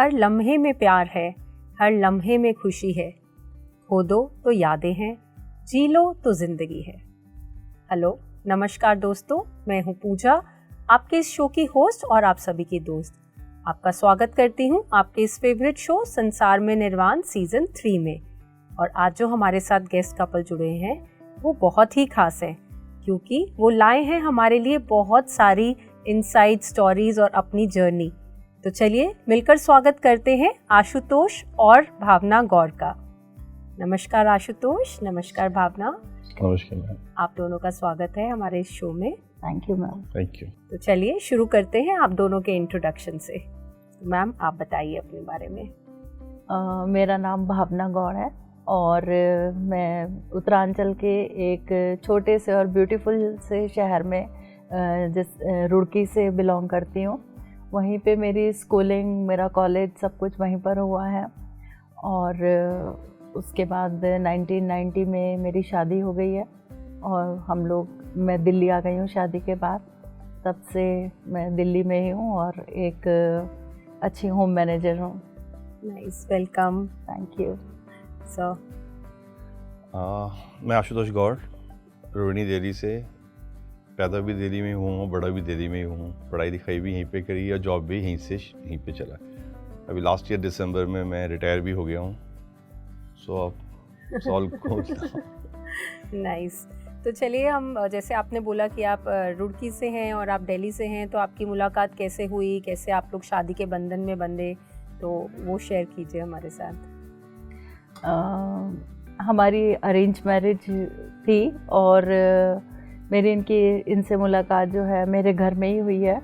हर लम्हे में प्यार है, हर लम्हे में खुशी है। खो दो तो यादें हैं, जी लो तो जिंदगी है। हेलो, नमस्कार दोस्तों, मैं हूँ पूजा, आपके इस शो की होस्ट और आप सभी की दोस्त। आपका स्वागत करती हूँ आपके इस फेवरेट शो संसार में निर्वाण सीजन 3 में। और आज जो हमारे साथ गेस्ट कपल जुड़े हैं वो बहुत ही खास हैं, क्योंकि वो लाए हैं हमारे लिए बहुत सारी इनसाइड स्टोरीज और अपनी जर्नी। तो चलिए मिलकर स्वागत करते हैं आशुतोष और भावना गौर का। नमस्कार आशुतोष, नमस्कार भावना। नमस्कार मैम। आप दोनों का स्वागत है हमारे इस शो में। Thank you ma'am. Thank you. तो चलिए शुरू करते हैं आप दोनों के इंट्रोडक्शन से। तो मैम आप बताइए अपने बारे में। मेरा नाम भावना गौड़ है और मैं उत्तरांचल के एक छोटे से और ब्यूटीफुल से शहर में रुड़की से बिलोंग करती हूँ। वहीं पे मेरी स्कूलिंग, मेरा कॉलेज सब कुछ वहीं पर हुआ है। और उसके बाद 1990 में मेरी शादी हो गई है और मैं दिल्ली आ गई हूँ शादी के बाद। तब से मैं दिल्ली में ही हूँ और एक अच्छी होम मैनेजर हूँ। Nice, welcome. Thank you sir. मैं आशुतोष गौड़, रोहिणी दिल्ली से, पैदा भी दिल्ली में हूँ, बड़ा भी दिल्ली में हूँ, पढ़ाई लिखाई भी यहीं पे करी और जॉब भी यहीं पे चला। अभी लास्ट ईयर दिसंबर में मैं रिटायर भी हो गया हूँ। सो अब सॉल्व नाइस। तो चलिए हम, जैसे आपने बोला कि आप रुड़की से हैं और आप दिल्ली से हैं, तो आपकी मुलाकात कैसे हुई, कैसे आप लोग शादी के बंधन में बंधे, तो वो शेयर कीजिए हमारे साथ। हमारी अरेंज मैरिज थी और इनसे मुलाकात जो है मेरे घर में ही हुई है।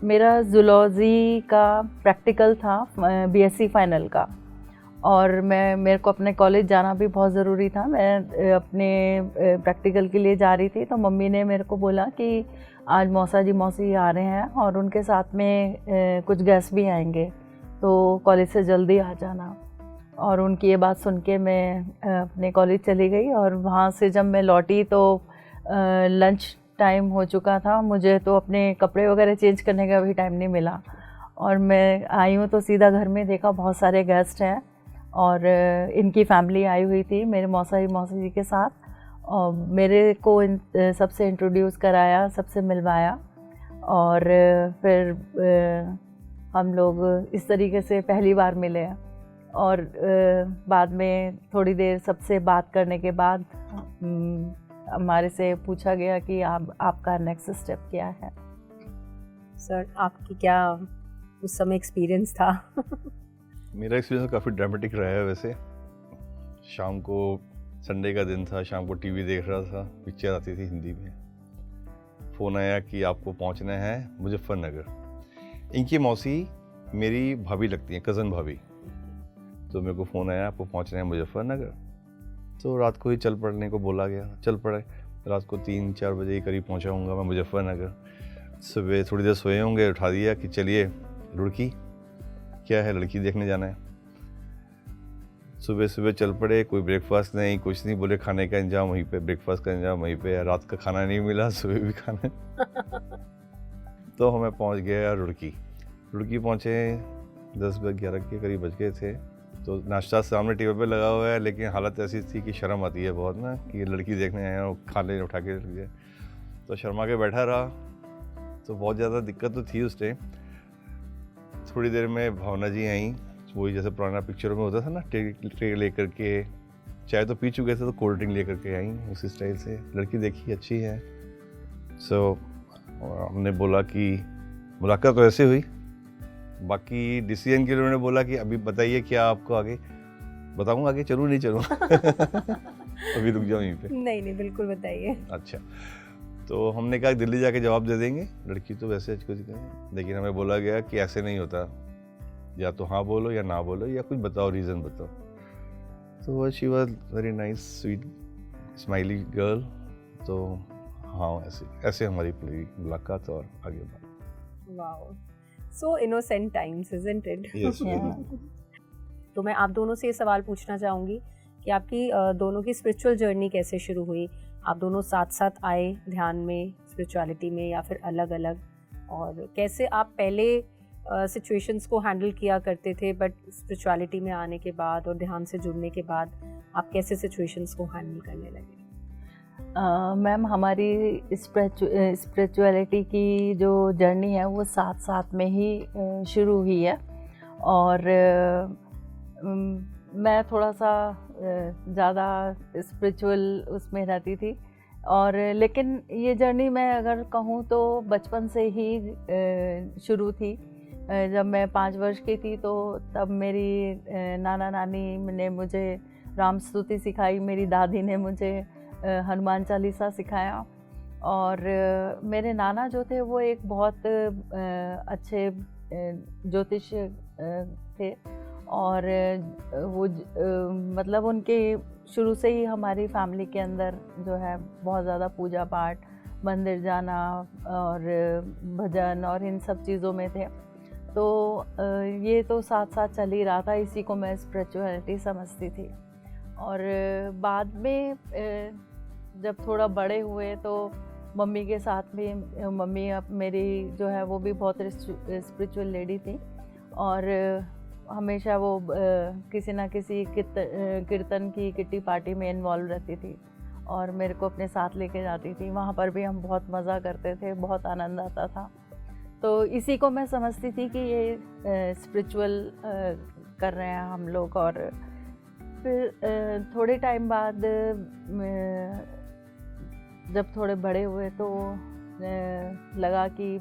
मेरा जूलॉजी का प्रैक्टिकल था, बीएससी फाइनल का, और मेरे को अपने कॉलेज जाना भी बहुत ज़रूरी था। मैं अपने प्रैक्टिकल के लिए जा रही थी, तो मम्मी ने मेरे को बोला कि आज मौसा जी मौसी आ रहे हैं और उनके साथ में कुछ गेस्ट भी आएंगे, तो कॉलेज से जल्दी आ जाना। और उनकी ये बात सुन के मैं अपने कॉलेज चली गई और वहाँ से जब मैं लौटी तो लंच टाइम हो चुका था। मुझे तो अपने कपड़े वगैरह चेंज करने का भी टाइम नहीं मिला और मैं आई हूँ तो सीधा घर में देखा बहुत सारे गेस्ट हैं और इनकी फैमिली आई हुई थी मेरे मौसी जी के साथ। और मेरे को सबसे इंट्रोड्यूस कराया, सबसे मिलवाया और फिर हम लोग इस तरीके से पहली बार मिले। और बाद में थोड़ी देर सबसे बात करने के बाद हमारे से पूछा गया कि आपका नेक्स्ट स्टेप क्या है। सर, आपकी क्या उस समय एक्सपीरियंस था? मेरा एक्सपीरियंस काफ़ी ड्रामेटिक रहा है। वैसे शाम को, संडे का दिन था, शाम को टीवी देख रहा था, पिक्चर आती थी हिंदी में। फ़ोन आया कि आपको पहुंचना है मुजफ्फरनगर। इनकी मौसी मेरी भाभी लगती हैं, कज़न भाभी। तो मेरे को फ़ोन आया, आपको पहुंचना है मुजफ्फरनगर। तो रात को ही चल पड़ने को बोला गया, चल पड़े। रात को 3-4 बजे के करीब पहुंचा हूँगा मैं मुजफ्फरनगर। सुबह थोड़ी देर सोए होंगे, उठा दिया कि चलिए रुड़की, क्या है, लड़की देखने जाना है। सुबह सुबह चल पड़े, कोई ब्रेकफास्ट नहीं, कुछ नहीं। बोले खाने का इंतजाम वहीं पे, ब्रेकफास्ट का इंतजाम वहीं पे। रात का खाना नहीं मिला, सुबह भी खाना तो हमें पहुँच गया रुड़की पहुँचे 10-11 के करीब बज गए थे। तो नाश्ता सामने टेबल पे लगा हुआ है, लेकिन हालत ऐसी थी कि शर्म आती है बहुत ना, कि लड़की देखने आए और खाने उठा के रख दिया। तो शर्मा के बैठा रहा। तो बहुत ज़्यादा दिक्कत तो थी उस टाइम। थोड़ी देर में भावना जी आई, वही जैसे पुराना पिक्चरों में होता था ना, ट्रे लेकर के, चाय तो पी चुके थे तो कोल्ड ड्रिंक लेकर के आई उसी स्टाइल से। लड़की देखी, अच्छी है। सो हमने बोला कि मुलाकात तो ऐसे हुई। बाकी डिसीजन के लिए उन्होंने बोला कि अभी बताइए क्या आपको आगे बताऊंगा, आगे चलूँ नहीं चलूँ अभी रुक जाओ यहीं पे। नहीं, बिल्कुल बताइए। अच्छा, तो हमने कहा दिल्ली जाके जवाब दे देंगे, लड़की तो वैसे कुछ करें। लेकिन हमें बोला गया कि ऐसे नहीं होता, या तो हाँ बोलो या ना बोलो, या कुछ बताओ, रीज़न बताओ। तो she was very nice, sweet, smiley girl. तो हाँ, ऐसे हमारी पूरी मुलाकात और आगे बात। Wow, so innocent times, isn't it? Yes, तो मैं आप दोनों से ये सवाल पूछना चाहूँगी कि आपकी दोनों की स्पिरिचुअल जर्नी कैसे शुरू हुई? आप दोनों साथ साथ आए ध्यान में, स्पिरिचुअलिटी में, या फिर अलग अलग? और कैसे आप पहले सिचुएशंस को हैंडल किया करते थे, बट स्पिरिचुअलिटी में आने के बाद और ध्यान से जुड़ने के बाद आप कैसे सिचुएशंस को हैंडल करने लगे? मैम, हमारी स्पिरिचुअलिटी की जो जर्नी है वो साथ साथ में ही शुरू हुई है। और मैं थोड़ा सा ज़्यादा स्पिरिचुअल उसमें रहती थी, और लेकिन ये जर्नी मैं अगर कहूँ तो बचपन से ही शुरू थी। जब मैं 5 वर्ष की थी तो तब मेरी नाना नानी ने मुझे राम स्तुति सिखाई, मेरी दादी ने मुझे हनुमान चालीसा सिखाया। और मेरे नाना जो थे वो एक बहुत अच्छे ज्योतिष थे, और वो मतलब उनके शुरू से ही हमारी फैमिली के अंदर जो है बहुत ज़्यादा पूजा पाठ, मंदिर जाना और भजन और इन सब चीज़ों में थे। तो ये तो साथ साथ चल ही रहा था, इसी को मैं स्पिरिचुअलिटी समझती थी। और बाद में जब थोड़ा बड़े हुए तो मम्मी के साथ भी, मम्मी अब मेरी जो है वो भी बहुत स्पिरिचुअल लेडी थी, और हमेशा वो किसी ना किसी कीर्तन की किट्टी पार्टी में इन्वॉल्व रहती थी और मेरे को अपने साथ लेके जाती थी। वहाँ पर भी हम बहुत मज़ा करते थे, बहुत आनंद आता था। तो इसी को मैं समझती थी कि ये स्पिरिचुअल कर रहे हैं हम लोग। और फिर थोड़े टाइम बाद जब थोड़े बड़े हुए तो लगा कि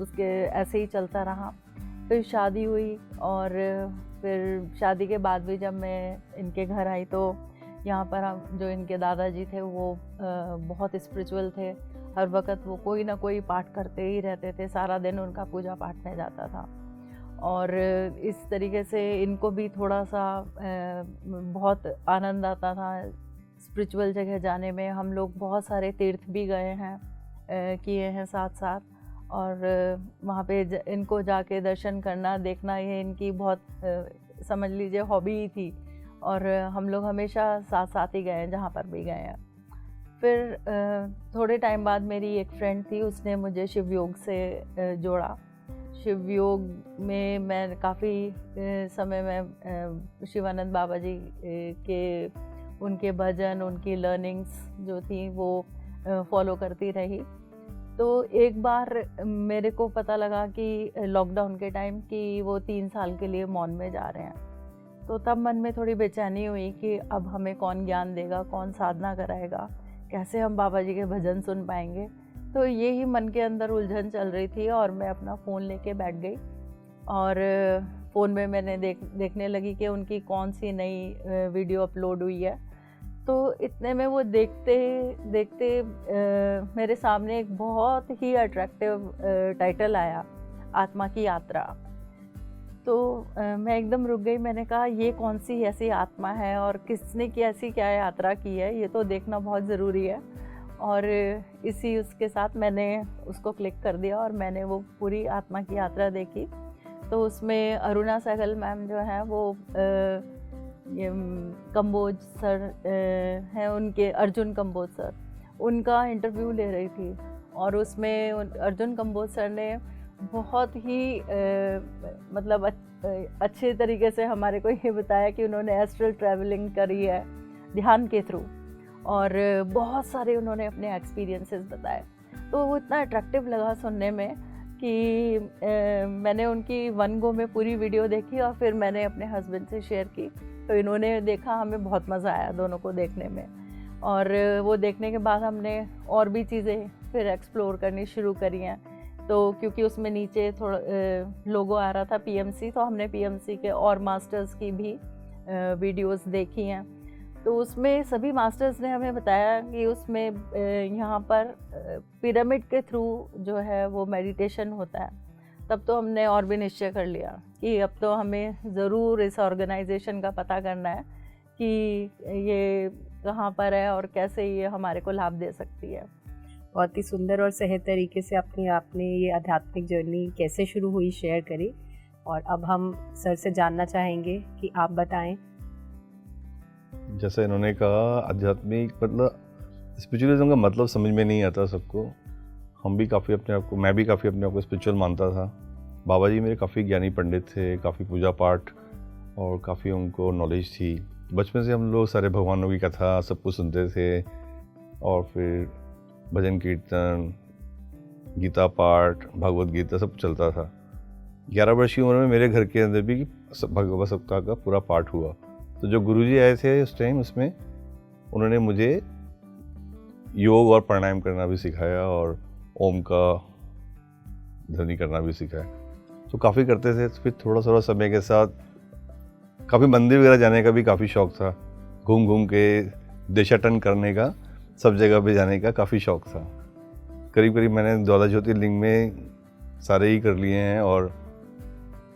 उसके ऐसे ही चलता रहा। फिर शादी हुई, और फिर शादी के बाद भी जब मैं इनके घर आई तो यहाँ पर हम जो इनके दादाजी थे वो बहुत स्पिरिचुअल थे। हर वक्त वो कोई ना कोई पाठ करते ही रहते थे, सारा दिन उनका पूजा पाठ में जाता था। और इस तरीके से इनको भी थोड़ा सा बहुत आनंद आता था स्पिरिचुअल जगह जाने में। हम लोग बहुत सारे तीर्थ भी गए हैं, किए हैं साथ साथ, और वहाँ पे इनको जाके दर्शन करना, देखना, ये इनकी बहुत समझ लीजिए हॉबी ही थी। और हम लोग हमेशा साथ साथ ही गए हैं जहाँ पर भी गए हैं। फिर थोड़े टाइम बाद मेरी एक फ्रेंड थी, उसने मुझे शिव योग से जोड़ा। शिव योग में मैं काफ़ी समय में शिवानंद बाबा जी के उनके भजन, उनकी लर्निंग्स जो थी वो फॉलो करती रही। तो एक बार मेरे को पता लगा कि लॉकडाउन के टाइम कि वो 3 साल के लिए मौन में जा रहे हैं। तो तब मन में थोड़ी बेचैनी हुई कि अब हमें कौन ज्ञान देगा, कौन साधना कराएगा, कैसे हम बाबा जी के भजन सुन पाएंगे। तो ये ही मन के अंदर उलझन चल रही थी, और मैं अपना फ़ोन लेके बैठ गई और फ़ोन में मैंने देखने लगी कि उनकी कौन सी नई वीडियो अपलोड हुई है। तो इतने में वो देखते देखते मेरे सामने एक बहुत ही अट्रैक्टिव टाइटल आया, आत्मा की यात्रा। तो मैं एकदम रुक गई। मैंने कहा ये कौन सी ऐसी आत्मा है और किसने की ऐसी क्या यात्रा की है, ये तो देखना बहुत ज़रूरी है। और इसी उसके साथ मैंने उसको क्लिक कर दिया और मैंने वो पूरी आत्मा की यात्रा देखी। तो उसमें अरुणा सहगल मैम जो हैं वो ये कंबोज सर हैं, उनके अर्जुन कंबोज सर, उनका इंटरव्यू ले रही थी। और उसमें अर्जुन कंबोज सर ने बहुत ही मतलब अच्छे तरीके से हमारे को ये बताया कि उन्होंने एस्ट्रल ट्रैवलिंग करी है ध्यान के थ्रू, और बहुत सारे उन्होंने अपने एक्सपीरियंसेस बताए। तो वो इतना अट्रैक्टिव लगा सुनने में कि मैंने उनकी वन गो में पूरी वीडियो देखी और फिर मैंने अपने हस्बैंड से शेयर की। तो इन्होंने देखा, हमें बहुत मज़ा आया दोनों को देखने में। और वो देखने के बाद हमने और भी चीज़ें फिर एक्सप्लोर करनी शुरू करी हैं। तो क्योंकि उसमें नीचे थोड़ा लोगो आ रहा था पीएमसी, तो हमने पीएमसी के और मास्टर्स की भी वीडियोस देखी हैं। तो उसमें सभी मास्टर्स ने हमें बताया कि उसमें यहाँ पर पिरामिड के थ्रू जो है वो मेडिटेशन होता है। तब तो हमने और भी निश्चय कर लिया कि अब तो हमें ज़रूर इस ऑर्गेनाइजेशन का पता करना है कि ये कहाँ पर है और कैसे ये हमारे को लाभ दे सकती है। बहुत ही सुंदर और सहज तरीके से आपने ये आध्यात्मिक जर्नी कैसे शुरू हुई शेयर करी। और अब हम सर से जानना चाहेंगे कि आप बताएं। जैसे इन्होंने कहा, आध्यात्मिक मतलब स्पिरिचुअलिज्म का मतलब समझ में नहीं आता सबको। हम भी काफ़ी अपने आप को, मैं भी काफ़ी अपने आप को स्पिरिचुअल मानता था, बाबा जी मेरे काफ़ी ज्ञानी पंडित थे, काफ़ी पूजा पाठ और काफ़ी उनको नॉलेज थी। बचपन से हम लोग सारे भगवानों की कथा सब कुछ सुनते थे और फिर भजन कीर्तन, गीता पाठ, भगवत गीता सब चलता था। 11 वर्ष की उम्र में मेरे घर के अंदर भी भगवत सप्ताह का पूरा पाठ हुआ। तो जो गुरुजी आए थे उस टाइम, उसमें उन्होंने मुझे योग और प्राणायाम करना भी सिखाया और ओम का ध्वनि करना भी सिखाया। तो काफ़ी करते थे। फिर थोड़ा समय के साथ काफ़ी मंदिर वगैरह जाने का भी काफ़ी शौक़ था। घूम घूम के देशाटन करने का, सब जगह पे जाने का काफ़ी शौक़ था। करीब मैंने 12 ज्योतिर्लिंग में सारे ही कर लिए हैं और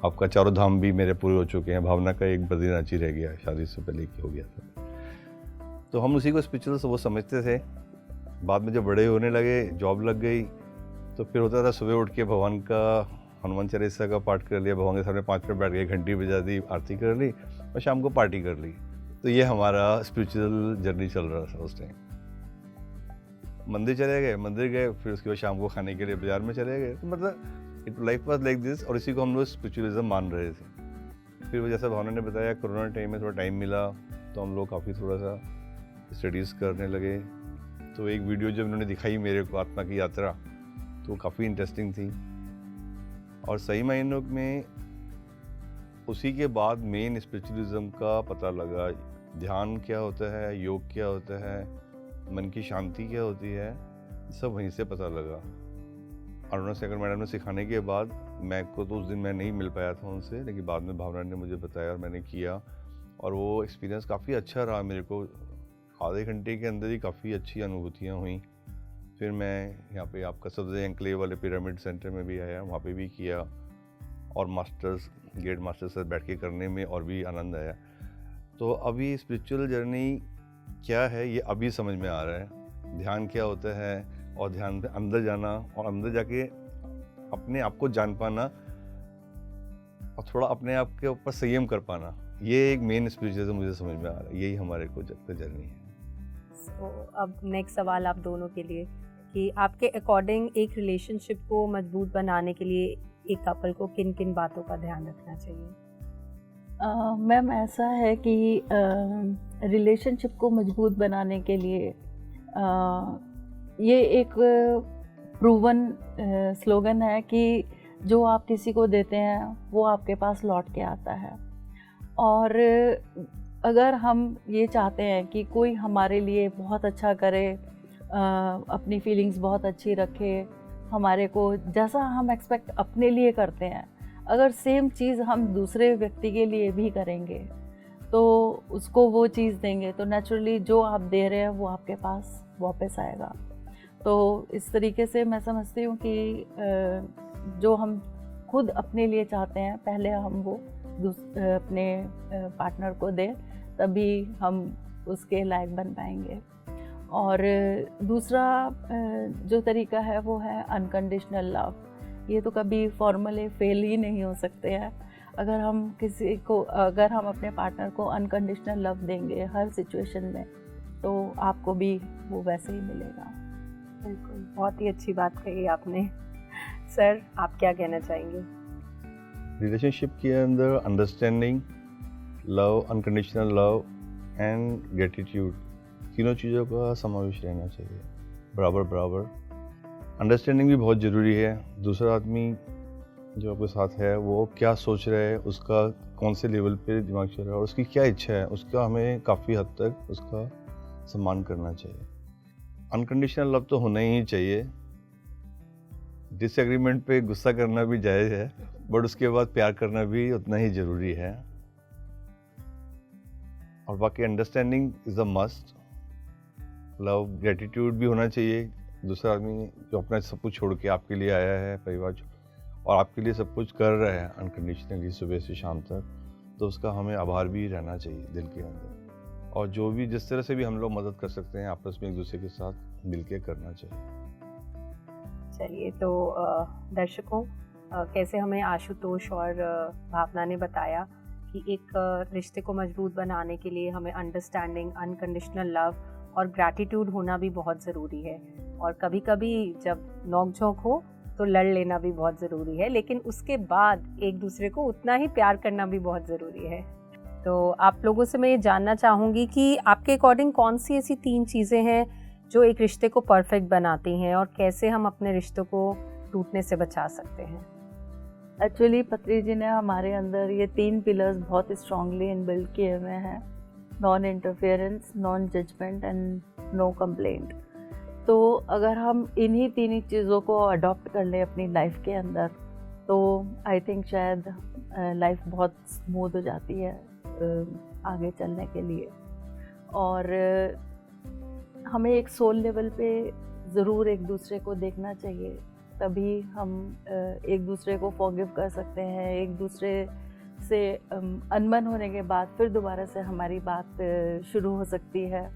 आपका चारों धाम भी मेरे पूरे हो चुके हैं। भावना का एक बद्रीनाथ ही रह गया, शादी से पहले की हो गया था। तो हम उसी को स्पिरिचुअल वो समझते थे। बाद में जब बड़े होने लगे, जॉब लग गई, तो फिर होता था सुबह उठ के भगवान का हनुमान चालीसा का पाठ कर लिया, भगवान के सामने 5 मिनट बैठ गए, घंटी बजा दी, आरती कर ली और शाम को पार्टी कर ली। तो ये हमारा स्पिरिचुअल जर्नी चल रहा था उस टाइम। मंदिर चले गए, मंदिर गए, फिर उसके बाद शाम को खाने के लिए बाजार में चले गए। तो मतलब it life was like this, और इसी को हम लोग स्पिरिचुअलिज्म मान रहे थे। फिर जैसा भावना ने बताया, कोरोना टाइम में थोड़ा टाइम मिला तो हम लोग काफ़ी थोड़ा सा स्टडीज़ करने लगे। तो एक वीडियो जब उन्होंने दिखाई मेरे को, आत्मा की यात्रा, तो काफ़ी इंटरेस्टिंग थी। और सही मायनों में उसी के बाद मेन स्पिरिचुअलिज्म का पता लगा। ध्यान क्या होता है, योग क्या होता है, मन की शांति क्या होती है, सब वहीं से पता लगा। अरुणा सेकर मैडम ने सिखाने के बाद मैं को तो उस दिन मैं नहीं मिल पाया था उनसे, लेकिन बाद में भावना ने मुझे बताया और मैंने किया, और वो एक्सपीरियंस काफ़ी अच्छा रहा मेरे को। आधे घंटे के अंदर ही काफ़ी अच्छी अनुभूतियाँ हुई। फिर मैं यहाँ पे आपका सबसे एंक्लेव वाले पिरामिड सेंटर में भी आया, वहाँ पे भी किया, और मास्टर्स, गेट मास्टर से बैठ के करने में और भी आनंद आया। तो अभी स्पिरिचुअल जर्नी क्या है ये अभी समझ में आ रहा है। ध्यान क्या होता है, और ध्यान में अंदर जाना और अंदर जाके अपने आप को जान पाना और थोड़ा अपने आप के ऊपर संयम कर पाना, ये एक मेन स्पिरिचुअलिज्म मुझे समझ में आ रहा है। यही हमारे को जर्नी है। अब नेक्स्ट सवाल आप दोनों के लिए कि आपके अकॉर्डिंग एक रिलेशनशिप को मजबूत बनाने के लिए एक कपल को किन किन बातों का ध्यान रखना चाहिए? मैम, ऐसा है कि रिलेशनशिप को मजबूत बनाने के लिए ये एक प्रूवन स्लोगन है कि जो आप किसी को देते हैं वो आपके पास लौट के आता है। और अगर हम ये चाहते हैं कि कोई हमारे लिए बहुत अच्छा करे, अपनी फीलिंग्स बहुत अच्छी रखे, हमारे को जैसा हम एक्सपेक्ट अपने लिए करते हैं, अगर सेम चीज़ हम दूसरे व्यक्ति के लिए भी करेंगे तो उसको वो चीज़ देंगे तो नेचुरली जो आप दे रहे हैं वो आपके पास वापस आएगा। तो इस तरीके से मैं समझती हूँ कि जो हम खुद अपने लिए चाहते हैं पहले हम वो अपने पार्टनर को दें, तभी हम उसके लायक बन पाएंगे। और दूसरा जो तरीका है वो है अनकंडीशनल लव। ये तो कभी फॉर्मली फेल ही नहीं हो सकते हैं। अगर हम अपने पार्टनर को अनकंडीशनल लव देंगे हर सिचुएशन में, तो आपको भी वो वैसे ही मिलेगा। बिल्कुल, बहुत ही अच्छी बात कही आपने। सर, आप क्या कहना चाहेंगे? रिलेशनशिप के अंदर understanding, love, unconditional love and gratitude, तीनों चीज़ों का समावेश रहना चाहिए बराबर। अंडरस्टैंडिंग भी बहुत ज़रूरी है। दूसरा आदमी जो आपके साथ है वो क्या सोच रहा है, उसका कौन से लेवल पे दिमाग चल रहा है और उसकी क्या इच्छा है, उसका हमें काफ़ी हद तक उसका सम्मान करना चाहिए। अनकंडीशनल लव तो होना ही चाहिए। डिसएग्रीमेंट पे गुस्सा करना भी जायज़ है, बट उसके बाद प्यार करना भी उतना ही ज़रूरी है। और बाकी understanding is a must. Love, gratitude भी होना चाहिए। दूसरा आदमी जो अपना सब कुछ छोड़ के आपके लिए आया है, परिवार और आपके लिए सब कुछ कर रहा है अनकंडीशनली सुबह से शाम तक, तो उसका हमें आभार भी रहना चाहिए दिल के अंदर। और जो भी जिस तरह से भी हम लोग मदद कर सकते हैं आपस में एक दूसरे के साथ मिलके करना चाहिए। चलिए, तो दर्शकों, कैसे हमें आशुतोष और भावना ने बताया कि एक रिश्ते को मजबूत बनाने के लिए हमें अंडरस्टैंडिंग, अनकंडीशनल लव और ग्रैटिट्यूड होना भी बहुत ज़रूरी है। और कभी कभी जब नोक झोंक हो तो लड़ लेना भी बहुत ज़रूरी है, लेकिन उसके बाद एक दूसरे को उतना ही प्यार करना भी बहुत ज़रूरी है। तो आप लोगों से मैं ये जानना चाहूँगी कि आपके अकॉर्डिंग कौन सी ऐसी 3 चीज़ें हैं जो एक रिश्ते को परफेक्ट बनाती हैं, और कैसे हम अपने रिश्तों को टूटने से बचा सकते हैं? एक्चुअली पत्री जी ने हमारे अंदर ये 3 पिलर्स बहुत स्ट्रांगली इनबिल्ट किए हुए हैं: non interference, non judgement and no complaint. तो अगर हम इन्हीं 3 चीज़ों को अडॉप्ट कर लें अपनी लाइफ के अंदर, तो आई थिंक शायद लाइफ बहुत स्मूथ हो जाती है आगे चलने के लिए। और हमें एक सोल लेवल पे ज़रूर एक दूसरे को देखना चाहिए, तभी हम एक दूसरे को फॉरगिव कर सकते हैं। एक दूसरे से अनबन होने के बाद फिर दोबारा से हमारी बात शुरू हो सकती है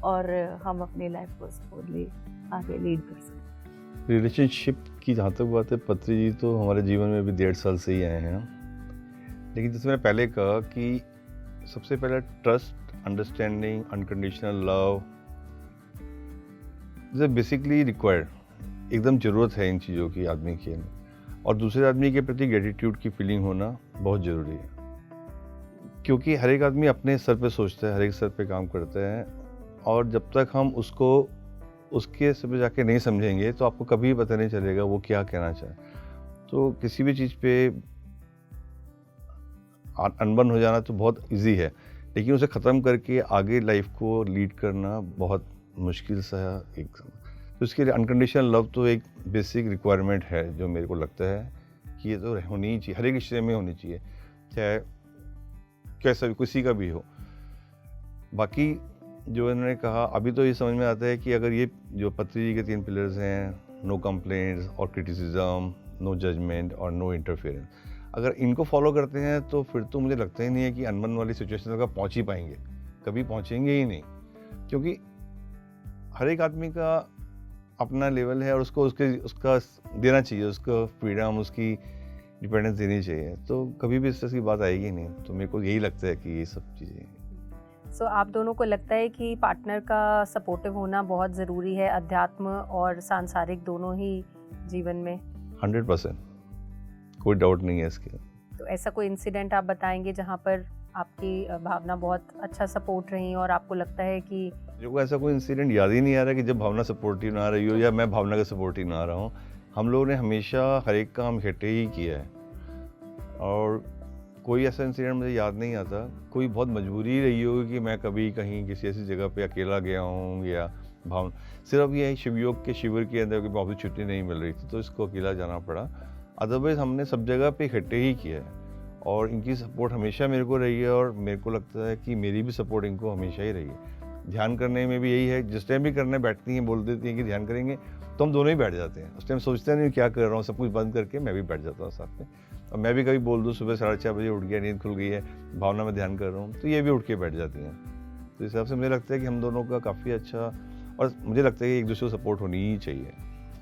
और हम अपनी लाइफ को स्मूथली आगे लीड कर सकते हैं। रिलेशनशिप की जहाँ तक बात है, पत्री जी तो हमारे जीवन में भी 1.5 साल से ही आए हैं, लेकिन जैसे मैंने पहले कहा कि सबसे पहले trust, understanding, unconditional love is basically required, एकदम ज़रूरत है इन चीज़ों की आदमी के, और दूसरे आदमी के प्रति ग्रेटिट्यूड की फीलिंग होना बहुत ज़रूरी है, क्योंकि हर एक आदमी अपने स्तर पे सोचता है, हर एक स्तर पे काम करता है, और जब तक हम उसको उसके स्तर पे जाके नहीं समझेंगे तो आपको कभी पता नहीं चलेगा वो क्या कहना चाहे। तो किसी भी चीज़ पे अनबन हो जाना तो बहुत इजी है, लेकिन उसे ख़त्म करके आगे लाइफ को लीड करना बहुत मुश्किल सा एक। तो इसके लिए अनकंडीशनल लव तो एक बेसिक रिक्वायरमेंट है, जो मेरे को लगता है कि ये तो होनी ही चाहिए, हर एक रिश्ते में होनी चाहिए, चाहे कैसा भी किसी का भी हो। बाकी जो इन्होंने कहा अभी तो ये समझ में आता है कि अगर ये जो पत्री जी के 3 पिलर्स हैं, नो कंप्लेंट्स और क्रिटिसिज्म, नो जजमेंट और नो इंटरफेरेंस, अगर इनको फॉलो करते हैं तो फिर तो मुझे लगता ही नहीं है कि अनबन वाली सिचुएशन तक पहुँच ही पाएंगे, कभी पहुँचेंगे ही नहीं, क्योंकि हर एक आदमी का अपना लेवल है और उसको उसका देना चाहिए, उसको फ्रीडम, उसकी डिपेंडेंस देनी चाहिए, तो कभी भी इस तरह की बात आएगी नहीं। तो मेरे को यही लगता है कि ये सब चीज़ें। सो आप दोनों को लगता है कि पार्टनर का सपोर्टिव होना बहुत ज़रूरी है, अध्यात्म और सांसारिक दोनों ही जीवन में? 100%, कोई डाउट नहीं है इसके। तो ऐसा कोई इंसिडेंट आप बताएंगे जहाँ पर आपकी भावना बहुत अच्छा सपोर्ट रही और आपको लगता है कि? मेरे को ऐसा कोई इंसिडेंट याद ही नहीं आ रहा कि जब भावना सपोर्टिव ना रही हो या मैं भावना का सपोर्टिव ना रहा हूँ। हम लोगों ने हमेशा हर एक काम इकट्ठे ही किया है, और कोई ऐसा इंसिडेंट मुझे याद नहीं आता। कोई बहुत मजबूरी रही होगी कि मैं कभी कहीं किसी ऐसी जगह पे अकेला गया हूँ, या भावना सिर्फ ये शिवयोग के शिविर के अंदर कि ऑफिस छुट्टी नहीं मिल रही थी तो इसको अकेला जाना पड़ा, अदरवाइज हमने सब जगह पे इकट्ठे ही किया है, और इनकी सपोर्ट हमेशा मेरे को रही है, और मेरे को लगता है कि मेरी भी सपोर्ट इनको हमेशा ही रही है। ध्यान करने में भी यही है, जिस टाइम भी करने बैठती हैं बोल देती हैं कि ध्यान करेंगे, तो हम दोनों ही बैठ जाते हैं। उस टाइम सोचते नहीं क्या कर रहा हूँ, सब कुछ बंद करके मैं भी बैठ जाता हूँ साथ में। और मैं भी कभी बोल दूँ सुबह 4:30 बजे उठ गया, नींद खुल गई है, भावना में ध्यान कर रहा हूँ, तो ये भी उठ के बैठ जाती हैं। तो इस हिसाब से मुझे लगता है कि हम दोनों का काफ़ी अच्छा, और मुझे लगता है कि एक दूसरे को सपोर्ट होनी ही चाहिए।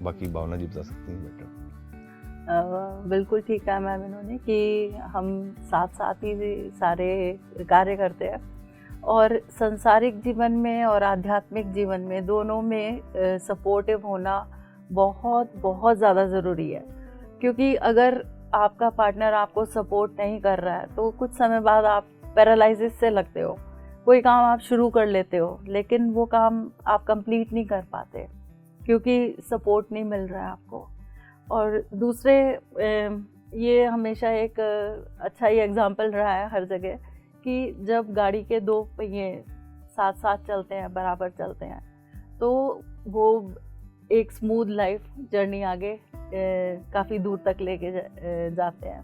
बाकी भावना जी बता सकती हैं बेटर। बिल्कुल ठीक है मैम, इन्होंने कि हम साथ साथ ही सारे कार्य करते हैं, और संसारिक जीवन में और आध्यात्मिक जीवन में दोनों में सपोर्टिव होना बहुत बहुत ज़्यादा ज़रूरी है। क्योंकि अगर आपका पार्टनर आपको सपोर्ट नहीं कर रहा है तो कुछ समय बाद आप पैरालिसिस से लगते हो। कोई काम आप शुरू कर लेते हो लेकिन वो काम आप कंप्लीट नहीं कर पाते क्योंकि सपोर्ट नहीं मिल रहा है आपको। और दूसरे ये हमेशा एक अच्छा ही एग्जाम्पल रहा है हर जगह कि जब गाड़ी के 2 पहिए साथ साथ चलते हैं, बराबर चलते हैं, तो वो एक स्मूथ लाइफ जर्नी आगे काफ़ी दूर तक लेके जाते हैं।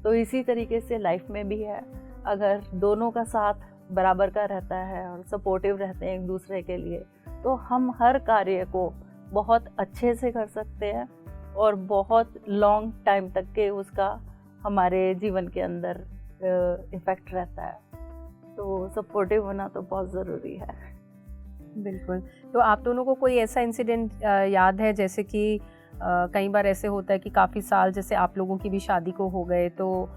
तो इसी तरीके से लाइफ में भी है, अगर दोनों का साथ बराबर का रहता है और सपोर्टिव रहते हैं एक दूसरे के लिए, तो हम हर कार्य को बहुत अच्छे से कर सकते हैं और बहुत लॉन्ग टाइम तक के उसका हमारे जीवन के अंदर इफ़ेक्ट रहता है। तो सपोर्टिव होना तो बहुत ज़रूरी है। बिल्कुल। तो आप दोनों को कोई ऐसा इंसिडेंट याद है, जैसे कि कई बार ऐसे होता है कि काफ़ी साल, जैसे आप लोगों की भी शादी को हो गए, तो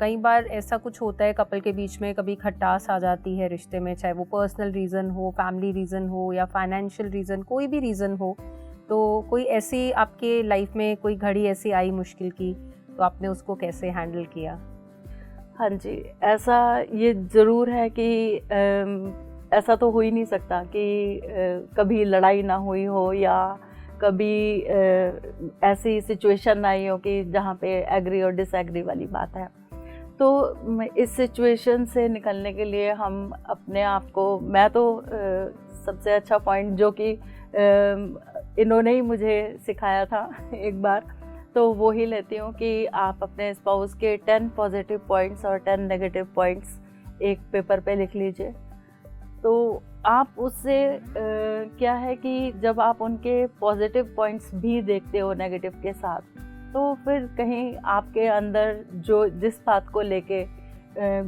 कई बार ऐसा कुछ होता है कपल के बीच में, कभी खटास आ जाती है रिश्ते में, चाहे वो पर्सनल रीज़न हो, फैमिली रीज़न हो या फाइनेंशियल रीज़न, कोई भी रीज़न हो, तो कोई ऐसी आपके लाइफ में कोई घड़ी ऐसी आई मुश्किल की, तो आपने उसको कैसे हैंडल किया? हाँ जी, ऐसा ये ज़रूर है कि ऐसा तो हो ही नहीं सकता कि कभी लड़ाई ना हुई हो या कभी ऐसी सिचुएशन आई हो कि जहाँ पे एग्री और डिसएग्री वाली बात है। तो इस सिचुएशन से निकलने के लिए हम अपने आप को, मैं तो सबसे अच्छा पॉइंट जो कि इन्होंने ही मुझे सिखाया था एक बार, तो वो ही लेती हूँ कि आप अपने स्पाउस के 10 पॉजिटिव पॉइंट्स और 10 नेगेटिव पॉइंट्स एक पेपर पे लिख लीजिए। तो आप उससे क्या है कि जब आप उनके पॉजिटिव पॉइंट्स भी देखते हो नेगेटिव के साथ, तो फिर कहीं आपके अंदर जो जिस बात को लेके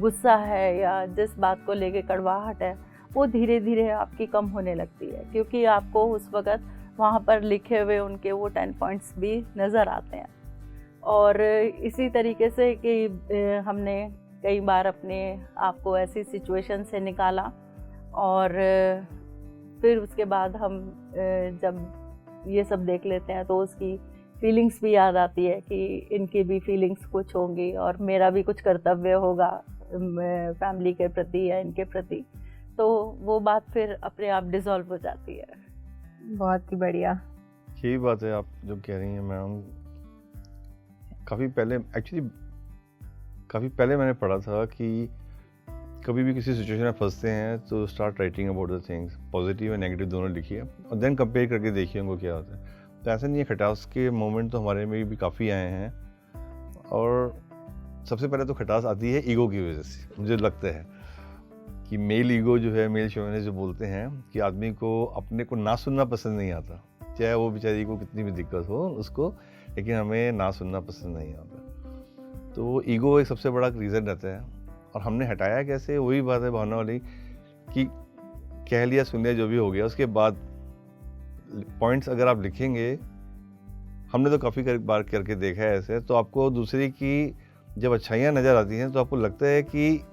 गुस्सा है या जिस बात को लेके कड़वाहट है, वो धीरे धीरे आपकी कम होने लगती है, क्योंकि आपको उस वक़्त वहाँ पर लिखे हुए उनके वो 10 पॉइंट्स भी नज़र आते हैं। और इसी तरीके से कि हमने कई बार अपने आप को ऐसी सिचुएशन से निकाला और फिर उसके बाद हम जब ये सब देख लेते हैं तो उसकी फीलिंग्स भी याद आती है कि इनकी भी फीलिंग्स कुछ होंगी और मेरा भी कुछ कर्तव्य होगा फैमिली के प्रति या इनके प्रति, तो वो बात फिर अपने आप डिसॉल्व हो जाती है। बहुत ही बढ़िया। यही बात है आप जो कह रही हैं मैम। काफ़ी पहले मैंने पढ़ा था कि कभी भी किसी सिचुएशन में फंसते हैं तो start writing about the things, positive और नेगेटिव दोनों लिखिए और देन कंपेयर करके देखिए उनको क्या होता है। तो ऐसा नहीं है, खटास के मोमेंट तो हमारे में भी काफ़ी आए हैं और सबसे पहले तो खटास आती है ईगो की वजह से। मुझे लगता है कि मेल ईगो जो है, मेल शोविनिस्ट जो बोलते हैं कि आदमी को अपने को ना सुनना पसंद नहीं आता, चाहे वो बेचारी को कितनी भी दिक्कत हो उसको, लेकिन हमें ना सुनना पसंद नहीं आता। तो ईगो एक सबसे बड़ा रीज़न रहता है और हमने हटाया कैसे, वही बात है भावना वाली कि कह लिया सुन लिया जो भी हो गया, उसके बाद पॉइंट्स अगर आप लिखेंगे, हमने तो काफ़ी बार करके देखा है ऐसे, तो आपको दूसरे की जब अच्छाइयाँ नज़र आती हैं तो आपको लगता है कि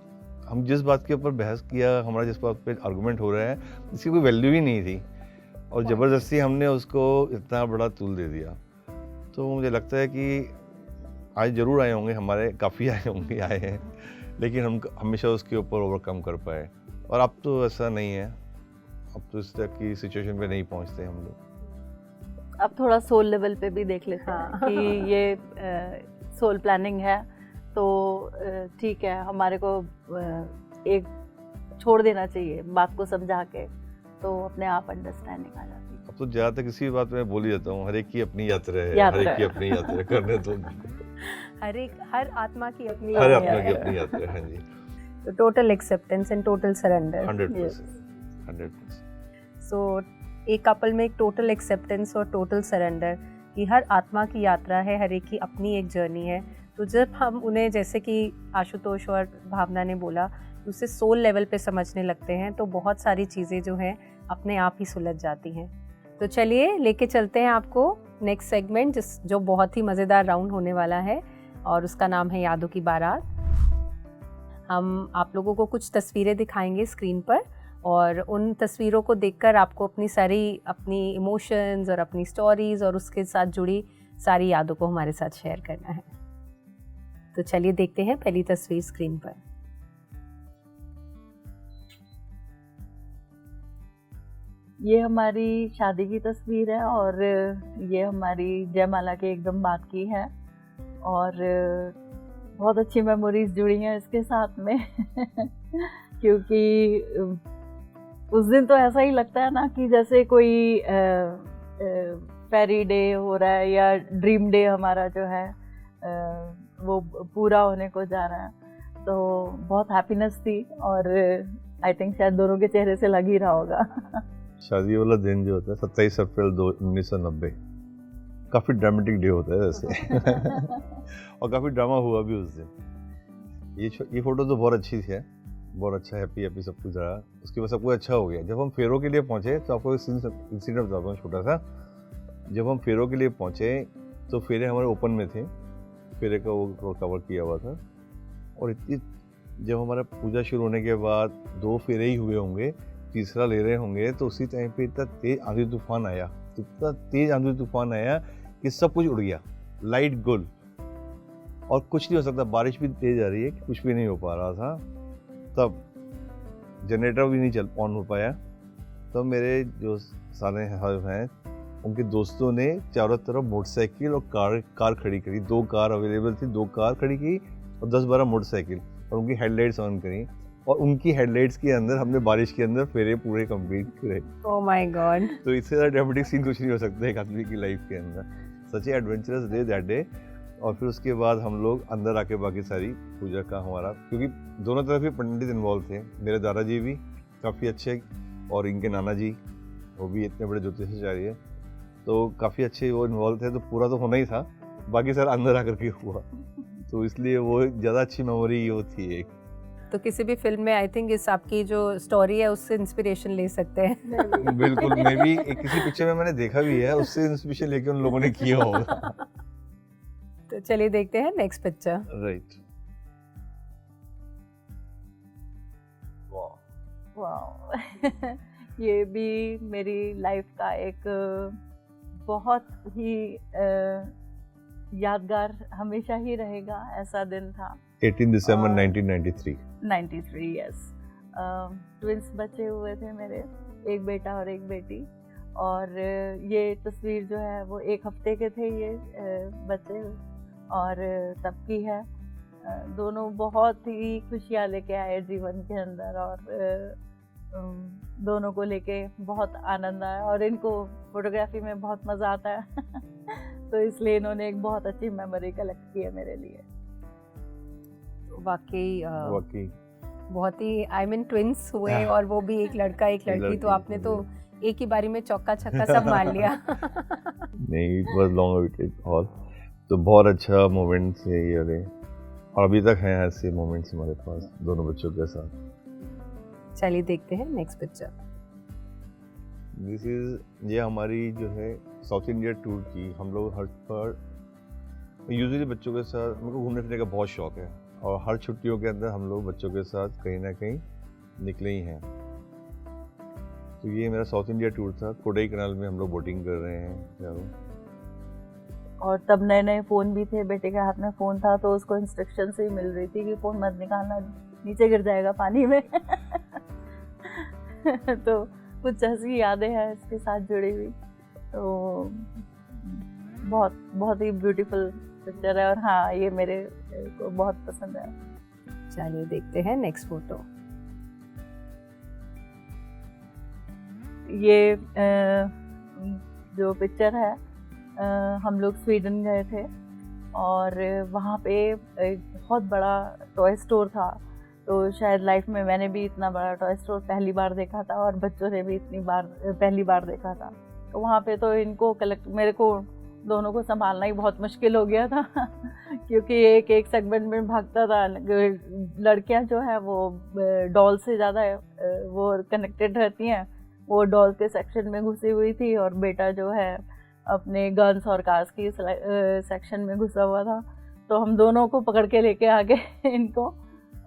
हम जिस बात के ऊपर बहस किया, हमारा जिस बात पे आर्गुमेंट हो रहा है, इसकी कोई वैल्यू ही नहीं थी और ज़बरदस्ती हमने उसको इतना बड़ा तूल दे दिया। तो मुझे लगता है कि आज ज़रूर आए होंगे, हमारे काफ़ी आए हैं, लेकिन हम हमेशा उसके ऊपर ओवरकम कर पाए। और अब तो ऐसा नहीं है, अब तो इस तरह की सिचुएशन पे नहीं पहुंचते हम लोग। अब थोड़ा सोल लेवल पे भी देख लेते हैं कि ये सोल प्लानिंग है, तो ठीक है, हमारे को एक छोड़ देना चाहिए बात को समझा के, तो अपने आप अंडरस्टैंडिंग आ जाती है। अब तो ज़्यादातर किसी भी बात में बोल ही जाता हूँ, हर एक की अपनी यात्रा है, हर एक की अपनी यात्रा करने तो हर आत्मा की अपनी यात्रा है। हाँ जी। तो total acceptance and total surrender 100%। सो एक कपल में एक टोटल एक्सेप्टेंस और टोटल सरेंडर कि हर आत्मा की यात्रा है, हर एक की अपनी एक जर्नी है। तो जब हम उन्हें, जैसे कि आशुतोष और भावना ने बोला, उसे सोल लेवल पे समझने लगते हैं तो बहुत सारी चीज़ें जो हैं अपने आप ही सुलझ जाती हैं। तो चलिए लेके चलते हैं आपको नेक्स्ट सेगमेंट, जो बहुत ही मज़ेदार राउंड होने वाला है और उसका नाम है यादों की बारात। हम आप लोगों को कुछ तस्वीरें दिखाएंगे स्क्रीन पर और उन तस्वीरों को देखकर आपको अपनी इमोशंस और अपनी स्टोरीज और उसके साथ जुड़ी सारी यादों को हमारे साथ शेयर करना है। तो चलिए देखते हैं पहली तस्वीर स्क्रीन पर। ये हमारी शादी की तस्वीर है और ये हमारी जयमाला के एकदम बाद की है और बहुत अच्छी मेमोरीज जुड़ी हैं इसके साथ में क्योंकि उस दिन तो ऐसा ही लगता है ना कि जैसे कोई फेरी डे हो रहा है या ड्रीम डे हमारा जो है वो पूरा होने को जा रहा है। तो बहुत हैप्पीनेस थी और आई थिंक शायद दोनों के चेहरे से लग ही रहा होगा। शादी वाला दिन जो होता है 27 अप्रैल 1990, काफ़ी ड्रामेटिक डे होता है वैसे और काफ़ी ड्रामा हुआ भी उस दिन। ये फ़ोटो तो बहुत अच्छी है, बहुत अच्छा हैप्पी सब कुछ रहा, उसके बाद सब कुछ अच्छा हो गया। जब हम फेरों के लिए पहुँचे तो आपको इंसिडेंट बताता हूँ छोटा सा। जब हम फेरों के लिए पहुँचे तो फेरे हमारे ओपन में थे, फेरे का वो कवर किया हुआ था और जब हमारा पूजा शुरू होने के बाद 2 फेरे ही हुए होंगे, तीसरा ले रहे होंगे तो उसी टाइम पे इतना तेज आंधी तूफान आया इतना तेज आंधी तूफान आया कि सब कुछ उड़ गया, लाइट गुल, और कुछ नहीं हो सकता, बारिश भी तेज आ रही है, कुछ भी नहीं हो पा रहा था। तब जनरेटर भी नहीं चल ऑन हो पाया। तो मेरे जो सारे हैं उनके दोस्तों ने चारों तरफ मोटरसाइकिल और कार खड़ी करी, 2 कार अवेलेबल थी, 2 कार खड़ी की और 10-12 मोटरसाइकिल, और उनकी हेडलाइट्स ऑन करी, और उनकी हेडलाइट्स के अंदर हमने बारिश के अंदर फेरे पूरे कंप्लीट करे। Oh my God. तो इससे ज़्यादा ड्रामेटिक सीन कुछ नहीं हो सकता एक आदमी की लाइफ के अंदर। सच ए एडवेंचरस डे दैट डे। और फिर उसके बाद हम लोग अंदर आके बाकी सारी पूजा का हमारा, क्योंकि दोनों तरफ ही पंडित इन्वॉल्व थे, मेरे दादाजी भी काफ़ी अच्छे और इनके नाना जी वो भी इतने बड़े ज्योतिषाचार्य है, तो काफ़ी अच्छे वो इन्वॉल्व थे, तो पूरा तो होना ही था, बाकी सारा अंदर आकर के हुआ, तो इसलिए वो ज़्यादा अच्छी मेमोरी वो थी एक। तो किसी भी फिल्म में आई थिंक इस आपकी जो स्टोरी है उससे इंस्पिरेशन ले सकते हैं। बिल्कुल, मैं भी किसी पिक्चर में मैंने देखा भी है, उससे इंस्पिरेशन लेके उन लोगों ने किया होगा। तो चलिए देखते हैं नेक्स्ट पिक्चर। राइट। वाह। ये भी मेरी लाइफ का एक बहुत ही यादगार हमेशा ही रहेगा ऐसा दिन था। 18 दिसंबर 1993। 93, यस। ट्विंस बच्चे हुए थे मेरे, एक बेटा और एक बेटी, और ये तस्वीर जो है वो 1 हफ्ते के थे ये बच्चे, और तब की है। दोनों बहुत ही खुशियाँ लेके आए जीवन के अंदर, और दोनों को लेके बहुत आनंद आया, और इनको फोटोग्राफी में बहुत मज़ा आता है। तो इसलिए इन्होंने एक बहुत अच्छी मेमोरी कलेक्ट की है मेरे लिए। वाकई बहुत ही, आई मीन ट्विंस हुए और वो भी एक लड़का एक लड़की, तो आपने तो एक ही बारी में चौका छक्का सब मार लिया। नहीं, it was long awaited all, तो बहुत अच्छा मोमेंट्स है ये वाले, और अभी तक हैं ऐसे मोमेंट्स हमारे पास दोनों बच्चों के साथ। चलिए देखते हैं नेक्स्ट पिक्चर। दिस इज ये हमारी जो है साउथ इंडिया टूर की, हम लोग हर पर यूजुअली बच्चों के साथ, मेरे को घूमने फिरने का बहुत शौक है, और हर छुट्टियों के अंदर हम लोग बच्चों के साथ कहीं ना कहीं निकले ही हैं। तो ये मेरा साउथ इंडिया टूर था, कोडाई कनाल में हम लोग बोटिंग कर रहे हैं यारों। और तब नए नए फ़ोन भी थे, बेटे के हाथ में फ़ोन था, तो उसको इंस्ट्रक्शन से ही मिल रही थी कि फ़ोन मत निकालना, नीचे गिर जाएगा पानी में। तो कुछ ऐसी यादें हैं इसके साथ जुड़ी हुई, तो बहुत बहुत ही ब्यूटीफुल पिक्चर है, और हाँ ये मेरे को बहुत पसंद है। चलिए देखते हैं नेक्स्ट फोटो। ये जो पिक्चर है, हम लोग स्वीडन गए थे, और वहाँ पे एक बहुत बड़ा टॉय स्टोर था, तो शायद लाइफ में मैंने भी इतना बड़ा टॉय स्टोर पहली बार देखा था, और बच्चों ने भी इतनी बार पहली बार देखा था। तो वहाँ पे तो इनको मेरे को दोनों को संभालना ही बहुत मुश्किल हो गया था। क्योंकि एक एक सेगमेंट में भागता था। लड़कियाँ जो है वो डॉल से ज़्यादा वो कनेक्टेड रहती हैं, वो डॉल के सेक्शन में घुसी हुई थी, और बेटा जो है अपने गन्स और कार्स की सेक्शन में घुसा हुआ था। तो हम दोनों को पकड़ के लेके आ गए इनको,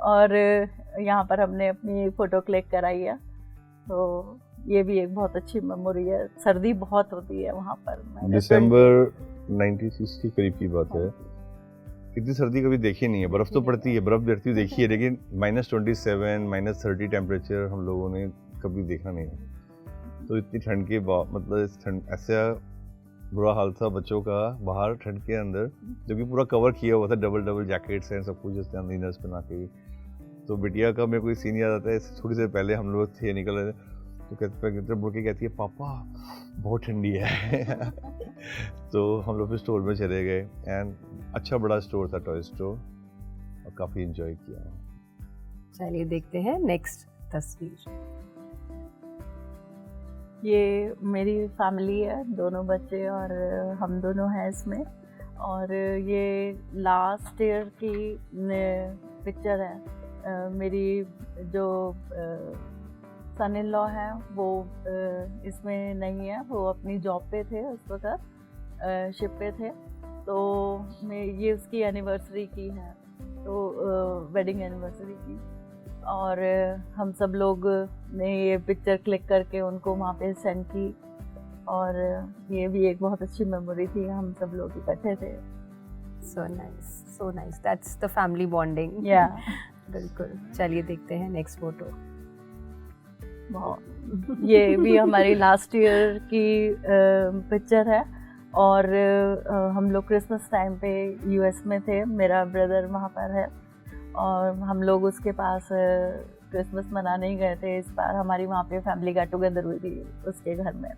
और यहाँ पर हमने अपनी फ़ोटो क्लिक कराई है। तो ये भी एक बहुत अच्छी मेमोरी है। सर्दी बहुत होती है वहाँ पर। दिसंबर 96 के करीब की बात है। इतनी सर्दी कभी देखी नहीं है। बर्फ़ तो पड़ती है, बर्फ़ गिरती देखी है, लेकिन -27, -30 टेम्परेचर हम लोगों ने कभी देखा नहीं है। तो इतनी ठंड के बाद, मतलब ऐसा बुरा हाल था बच्चों का बाहर ठंड के अंदर, जो कि पूरा कवर किया हुआ था, डबल जैकेट्स हैं, सब कुछ जैसे हम इनर्स पहना के। तो बिटिया का मेरे को सीन याद आता है, थोड़ी देर पहले हम लोग थे निकल रहे थे, तो कहते मुड़ के कहती है, पापा बहुत ठंडी है। तो हम लोग फिर स्टोर में चले गए, एंड अच्छा बड़ा स्टोर था, टॉय स्टोर, और काफ़ी एंजॉय किया। चलिए देखते हैं नेक्स्ट तस्वीर। ये मेरी फैमिली है, दोनों बच्चे और हम दोनों हैं इसमें। और ये लास्ट ईयर की पिक्चर है। मेरी जो सन इन लॉ है वो इसमें नहीं है, वो अपनी जॉब पे थे उस वक्त, शिप पे थे। तो ये उसकी एनिवर्सरी की है, तो वेडिंग एनिवर्सरी की। और हम सब लोग ने ये पिक्चर क्लिक करके उनको वहाँ पे सेंड की। और ये भी एक बहुत अच्छी मेमोरी थी, हम सब लोग इकट्ठे थे। So nice, that's the family bonding. या बिल्कुल। चलिए देखते हैं नेक्स्ट फोटो। ये भी हमारी लास्ट ईयर की पिक्चर है, और हम लोग क्रिसमस टाइम पे यूएस में थे, मेरा ब्रदर वहाँ पर है और हम लोग उसके पास क्रिसमस मनाने ही गए थे। इस बार हमारी वहाँ पे फैमिली गेट टुगेदर हुई थी उसके घर में,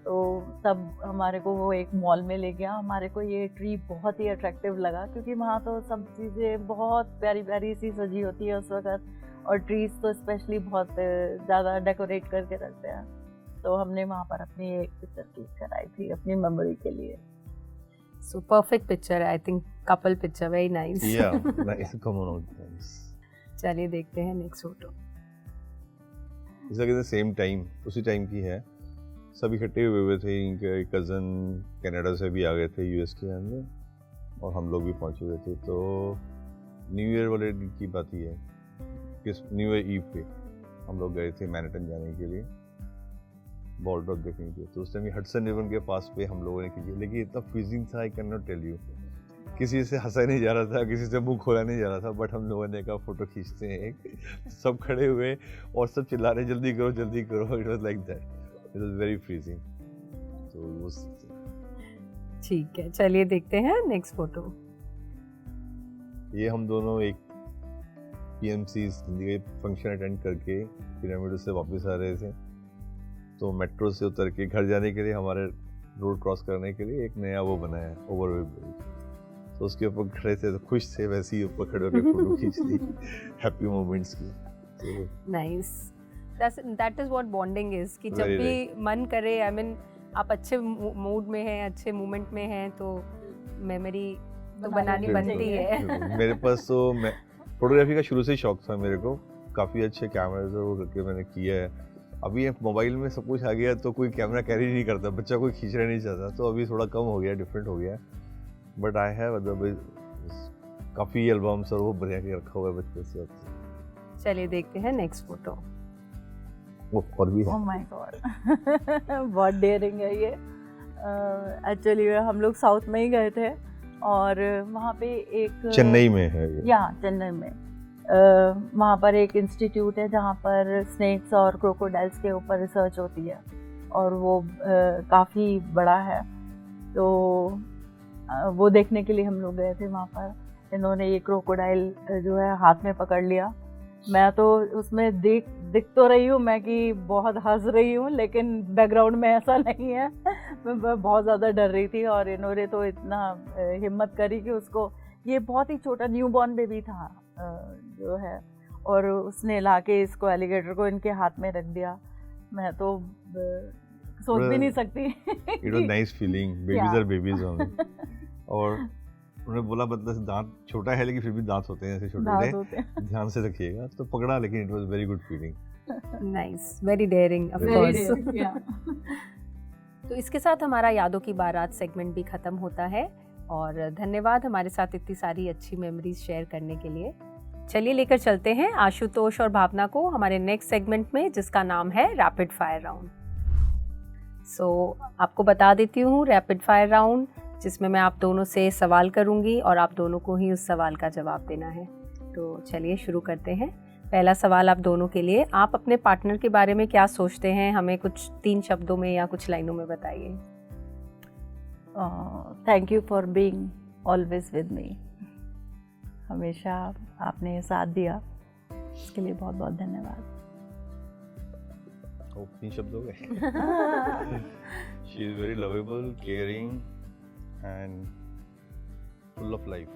तो तब हमारे को वो एक मॉल में ले गया। हमारे को ये ट्री बहुत ही अट्रैक्टिव लगा क्योंकि वहाँ तो सब चीज़ें बहुत प्यारी प्यारी सी सजी होती है उस वक्त, और ट्रीज़ तो स्पेशली बहुत ज़्यादा डेकोरेट करके रखते हैं। तो हमने वहाँ पर अपनी एक पिक्चर क्लिक कराई थी अपनी मेमोरी के लिए। So perfect picture, I think couple picture, very nice. या नाइस, कम ऑन। चलिए देखते हैं next photo. It's same time, उसी टाइम की है, सब इकट्ठे हुए थे। इनके कज़न कनाडा से भी आ गए थे यूएस के अंदर, और हम लोग भी पहुंचे हुए थे। तो न्यू ईयर वाले दिन की बात ही है, किस न्यू ईयर ईव पे हम लोग गए थे मैनहट्टन जाने के लिए, बॉर्डर देखने के लिए। तो उस टाइम हडसन रिवर के पास पे हम लोगों ने की, लेकिन इतना फ्रीजिंग था, I can not tell you. किसी से हंसा नहीं जा रहा था, किसी से मुंह खोला नहीं जा रहा था, बट हम लोगों ने कहा फोटो खींचते हैं एक। सब खड़े हुए और सब चिल्ला रहे जल्दी करो जल्दी करो। It was like that, it was very freezing. तो वो ठीक है, चलिए देखते हैं नेक्स्ट फोटो। ये हम दोनों एक पीएमसी के फंक्शन अटेंड करके पिरामिड से वापस आ रहे थे। तो मेट्रो से उतर के घर जाने के लिए, हमारे रोड क्रॉस करने के लिए एक नया वो बना है, ओवरवे ब्रिज। तो उसके ऊपर खड़े थे, तो खुश थे, वैसे ही ऊपर खड़े होकर फोटो खींच ली हैप्पी मोमेंट्स की। तो nice, that is what bonding is, कि जब Very भी मन करे, आई मीन आप अच्छे मूड में हैं, अच्छे मोमेंट में हैं, तो मेमोरी तो बनानी बनती है। मेरे पास तो मैं फोटोग्राफी का शुरू से ही शौक था मेरे को, काफ़ी अच्छे कैमरे से वो करके मैंने किया है। अभी मोबाइल में सब कुछ आ गया तो कोई कैमरा कैरी नहीं करता, बच्चा कोई खींचना नहीं चाहता, तो अभी थोड़ा कम हो गया, डिफरेंट हो गया। बट आई हैव अदरवाइज काफ़ी एल्बम्स और वो बना के रखा हुआ है बचपन से। चलिए देखते हैं नेक्स्ट फोटो। वो पर भी है। ओह माय गॉड, बहुत डेयरिंग है ये। एक्चुअली हम लोग साउथ में ही गए थे, और वहाँ पे एक चेन्नई में है ये। या चेन्नई में वहाँ पर एक इंस्टीट्यूट है जहाँ पर स्नेक्स और क्रोकोडाइल्स के ऊपर रिसर्च होती है, और वो काफ़ी बड़ा है। तो वो देखने के लिए हम लोग गए थे वहाँ पर। इन्होंने ये क्रोकोडाइल जो है हाथ में पकड़ लिया। मैं तो उसमें दिख तो रही हूँ मैं कि बहुत हंस रही हूँ, लेकिन बैकग्राउंड में ऐसा नहीं है। मैं बहुत ज़्यादा डर रही थी, और इन्होंने तो इतना हिम्मत करी कि उसको, ये बहुत ही छोटा न्यूबॉर्न बेबी था जो है, और उसने लाके इसको एलिगेटर को इनके हाथ में रख दिया। मैं तो सोच भी नहीं सकती। It was nice feeling, babies are babies only. और उन्होंने बोला मतलब दांत छोटा है लेकिन फिर भी दांत होते हैं ऐसे छोटे, ध्यान से रखिएगा। तो पकड़ा, लेकिन it was very good feeling. Nice, very dairying of course. तो इसके साथ हमारा यादों की बारात सेगमेंट भी खत्म होता है, और धन्यवाद हमारे साथ इतनी सारी अच्छी मेमोरीज शेयर करने के लिए। चलिए लेकर चलते हैं आशुतोष और भावना को हमारे नेक्स्ट सेगमेंट में, जिसका नाम है रैपिड फायर राउंड। सो आपको बता देती हूँ रैपिड फायर राउंड, जिसमें मैं आप दोनों से सवाल करूँगी और आप दोनों को ही उस सवाल का जवाब देना है। तो चलिए शुरू करते हैं। पहला सवाल आप दोनों के लिए, आप अपने पार्टनर के बारे में क्या सोचते हैं, हमें कुछ 3 शब्दों में या कुछ लाइनों में बताइए। Thank you for being always with me. हमेशा आपने साथ दिया, इसके लिए बहुत बहुत धन्यवाद। 3 शब्द हो गए। She is very lovable, caring and full of life.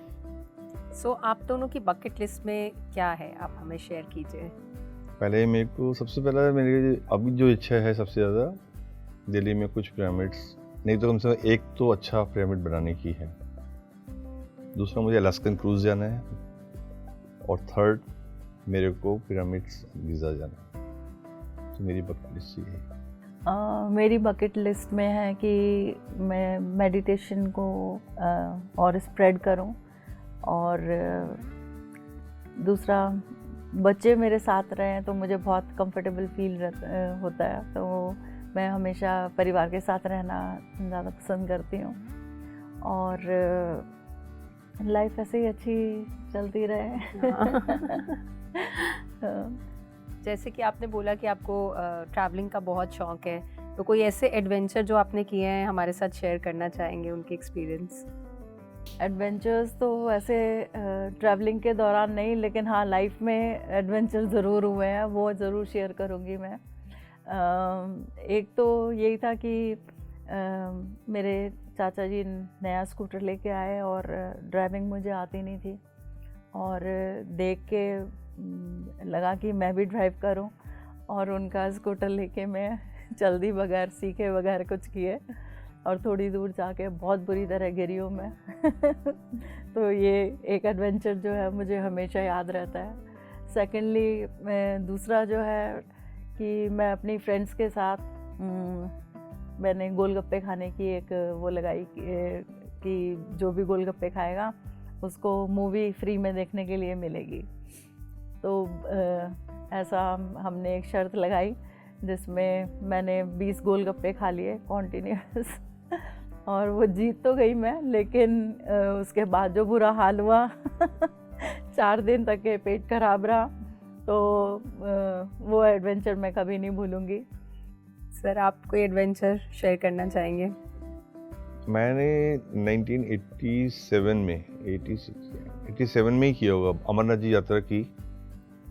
So आप दोनों की बकेट लिस्ट में क्या है, आप हमें शेयर कीजिए। पहले मेरे को सबसे पहला मेरी अभी जो इच्छा है सबसे ज़्यादा, दिल्ली में कुछ पिरामिड्स, नहीं तो कम से कम एक तो अच्छा पिरामिड बनाने की है। दूसरा मुझे अलास्कन क्रूज जाना है, और थर्ड मेरे को पिरामिड्स गिज़ा जाना है। तो मेरी बकेट लिस्ट ये है। मेरी बकेट लिस्ट में है कि मैं मेडिटेशन को और स्प्रेड करूं, और दूसरा बच्चे मेरे साथ रहें तो मुझे बहुत कंफर्टेबल फील होता है। तो मैं हमेशा परिवार के साथ रहना ज़्यादा पसंद करती हूँ और लाइफ ऐसे ही अच्छी चलती रहे। जैसे कि आपने बोला कि आपको ट्रैवलिंग का बहुत शौक है, तो कोई ऐसे एडवेंचर जो आपने किए हैं हमारे साथ शेयर करना चाहेंगे, उनके एक्सपीरियंस? एडवेंचर्स तो वैसे ट्रैवलिंग के दौरान नहीं, लेकिन हाँ लाइफ में एडवेंचर ज़रूर हुए हैं, वो ज़रूर शेयर करूँगी मैं। एक तो यही था कि मेरे चाचा जी नया स्कूटर लेके आए और ड्राइविंग मुझे आती नहीं थी और देख के लगा कि मैं भी ड्राइव करूं और उनका स्कूटर लेके मैं चल दी बगैर सीखे, बगैर कुछ किए और थोड़ी दूर जाके बहुत बुरी तरह गिरी हूँ मैं। तो ये एक एडवेंचर जो है मुझे हमेशा याद रहता है। सेकेंडली दूसरा जो है कि मैं अपनी फ्रेंड्स के साथ मैंने गोलगप्पे खाने की एक वो लगाई कि जो भी गोलगप्पे खाएगा उसको मूवी फ्री में देखने के लिए मिलेगी। तो ऐसा हमने एक शर्त लगाई जिसमें मैंने 20 गोलगप्पे खा लिए कॉन्टिन्यूस और वो जीत तो गई मैं, लेकिन उसके बाद जो बुरा हाल हुआ 4 दिन तक के पेट खराब रहा, तो वो एडवेंचर मैं कभी नहीं भूलूंगी। सर, आप कोई एडवेंचर शेयर करना चाहेंगे? मैंने 1987 में 87 में ही किया होगा, अमरनाथ जी यात्रा की।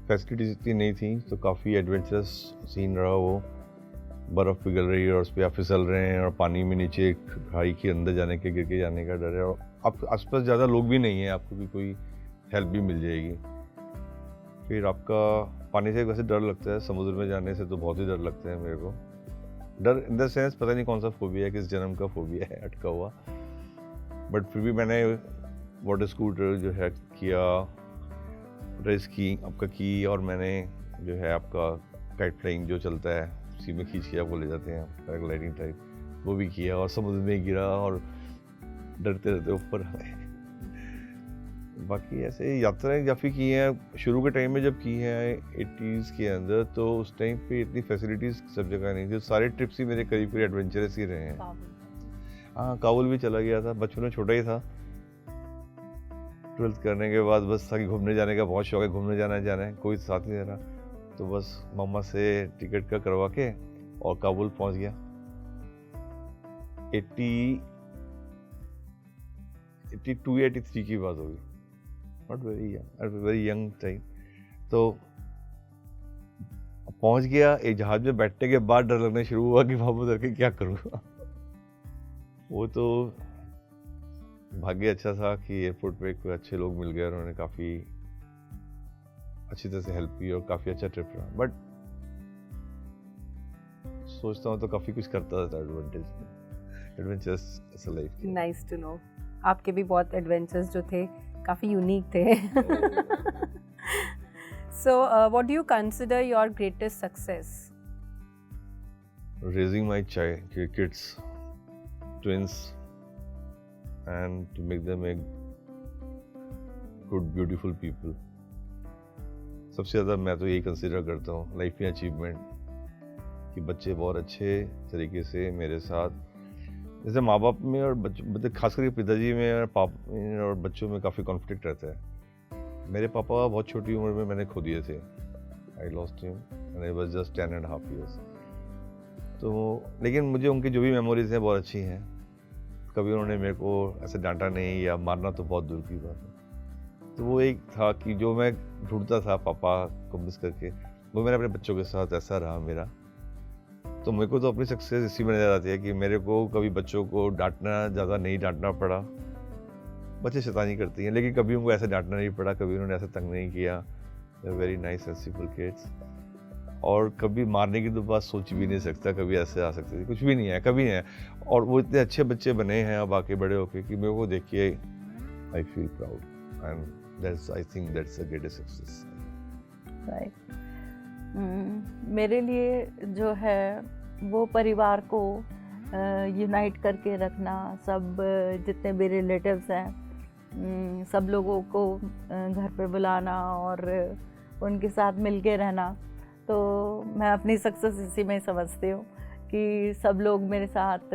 फैसिलिटीज इतनी नहीं थी तो काफ़ी एडवेंचरस सीन रहा वो। बर्फ़ पिघल रही है और उस पर आप फिसल रहे हैं और पानी में नीचे खाई के अंदर जाने के, गिर के जाने का डर है और आप आसपास ज़्यादा लोग भी नहीं हैं, आपको भी कोई हेल्प भी मिल जाएगी। फिर आपका पानी से वैसे डर लगता है, समुद्र में जाने से तो बहुत ही डर लगता है मेरे को। डर इन द सेंस पता नहीं कौन सा फोबिया है, किस जन्म का फोबिया है अटका हुआ, बट फिर भी मैंने वाटर स्कूटर जो है किया, रेस की आपका की, और मैंने जो है आपका काइट फ्लाइंग जो चलता है उसी में खींच के आपको ले जाते हैं, पैराग्लाइडिंग टाइप, वो भी किया और समुद्र में गिरा और डरते रहते ऊपर आए। बाकी ऐसे यात्राएं काफ़ी की हैं शुरू के टाइम में, जब की हैं 80s के अंदर, तो उस टाइम पे इतनी फैसिलिटीज़ सब जगह नहीं थी। सारे ट्रिप्स ही मेरे करीब करीब एडवेंचरस ही रहे हैं। हाँ, काबुल भी चला गया था, बचपन में छोटा ही था। 12th करने के बाद बस था कि घूमने जाने का बहुत शौक है, घूमने जाना है, कोई साथ नहीं दे रहा, तो बस मम्मा से टिकट का करवा के और काबुल पहुंच गया। 82-83 की बात होगी, नॉट वेरी यंग टाइम। तो पहुंच गया, एक जहाज में बैठने के बाद डर लगना शुरू हुआ कि वहां उतर के क्या करूँगा। वो तो भाग्य अच्छा था कि एयरपोर्ट पे कोई अच्छे लोग मिल गए, उन्होंने काफ़ी अच्छी तरह से हेल्प की और काफ़ी अच्छा ट्रिप रहा। बट सोचता हूँ तो काफ़ी कुछ करता था adventures life. Nice to know, आपके भी बहुत एडवेंचर्स जो थे काफ़ी यूनिक थे। So what do you consider your greatest success? Raising my kids, twins, and to make them a good, beautiful people. सबसे ज़्यादा मैं तो यही कंसिडर करता हूँ लाइफ में अचीवमेंट, कि बच्चे बहुत अच्छे तरीके से मेरे साथ, जैसे माँ बाप में और बच्चे खास करके पिताजी में और और बच्चों में काफ़ी कॉन्फ्लिक्ट रहता है। मेरे पापा बहुत छोटी उम्र में मैंने खो दिए थे, I lost him when I was just 10.5 years। तो लेकिन मुझे उनकी जो भी मेमोरीज हैं बहुत अच्छी हैं। कभी उन्होंने मेरे को ऐसे डांटा नहीं या मारना तो बहुत दूर की बात है। तो वो एक था कि जो मैं ढूंढता था पापा को मिस करके, वो मैंने अपने बच्चों के साथ ऐसा रहा मेरा। तो मेरे को तो अपनी सक्सेस इसी में नज़र आती है कि मेरे को कभी बच्चों को डांटना, ज़्यादा नहीं डांटना पड़ा। बच्चे शैतानी करती हैं लेकिन कभी उनको ऐसे डांटना नहीं पड़ा, कभी उन्होंने ऐसे तंग नहीं किया। They are very nice sensible kids. और कभी मारने की तो बात सोच भी नहीं सकता, कभी ऐसे आ सकती थी, कुछ भी नहीं है, कभी नहीं है। और वो इतने अच्छे बच्चे बने हैं अब आके बड़े होके कि मेरे को देखिए I feel proud and that's I think that's a greatest success. Right. मेरे लिए जो है वो परिवार को यूनाइट करके रखना, सब जितने भी रिलेटिव्स हैं सब लोगों को घर पे बुलाना और उनके साथ मिल के रहना, तो मैं अपनी सक्सेस इसी में समझती हूँ कि सब लोग मेरे साथ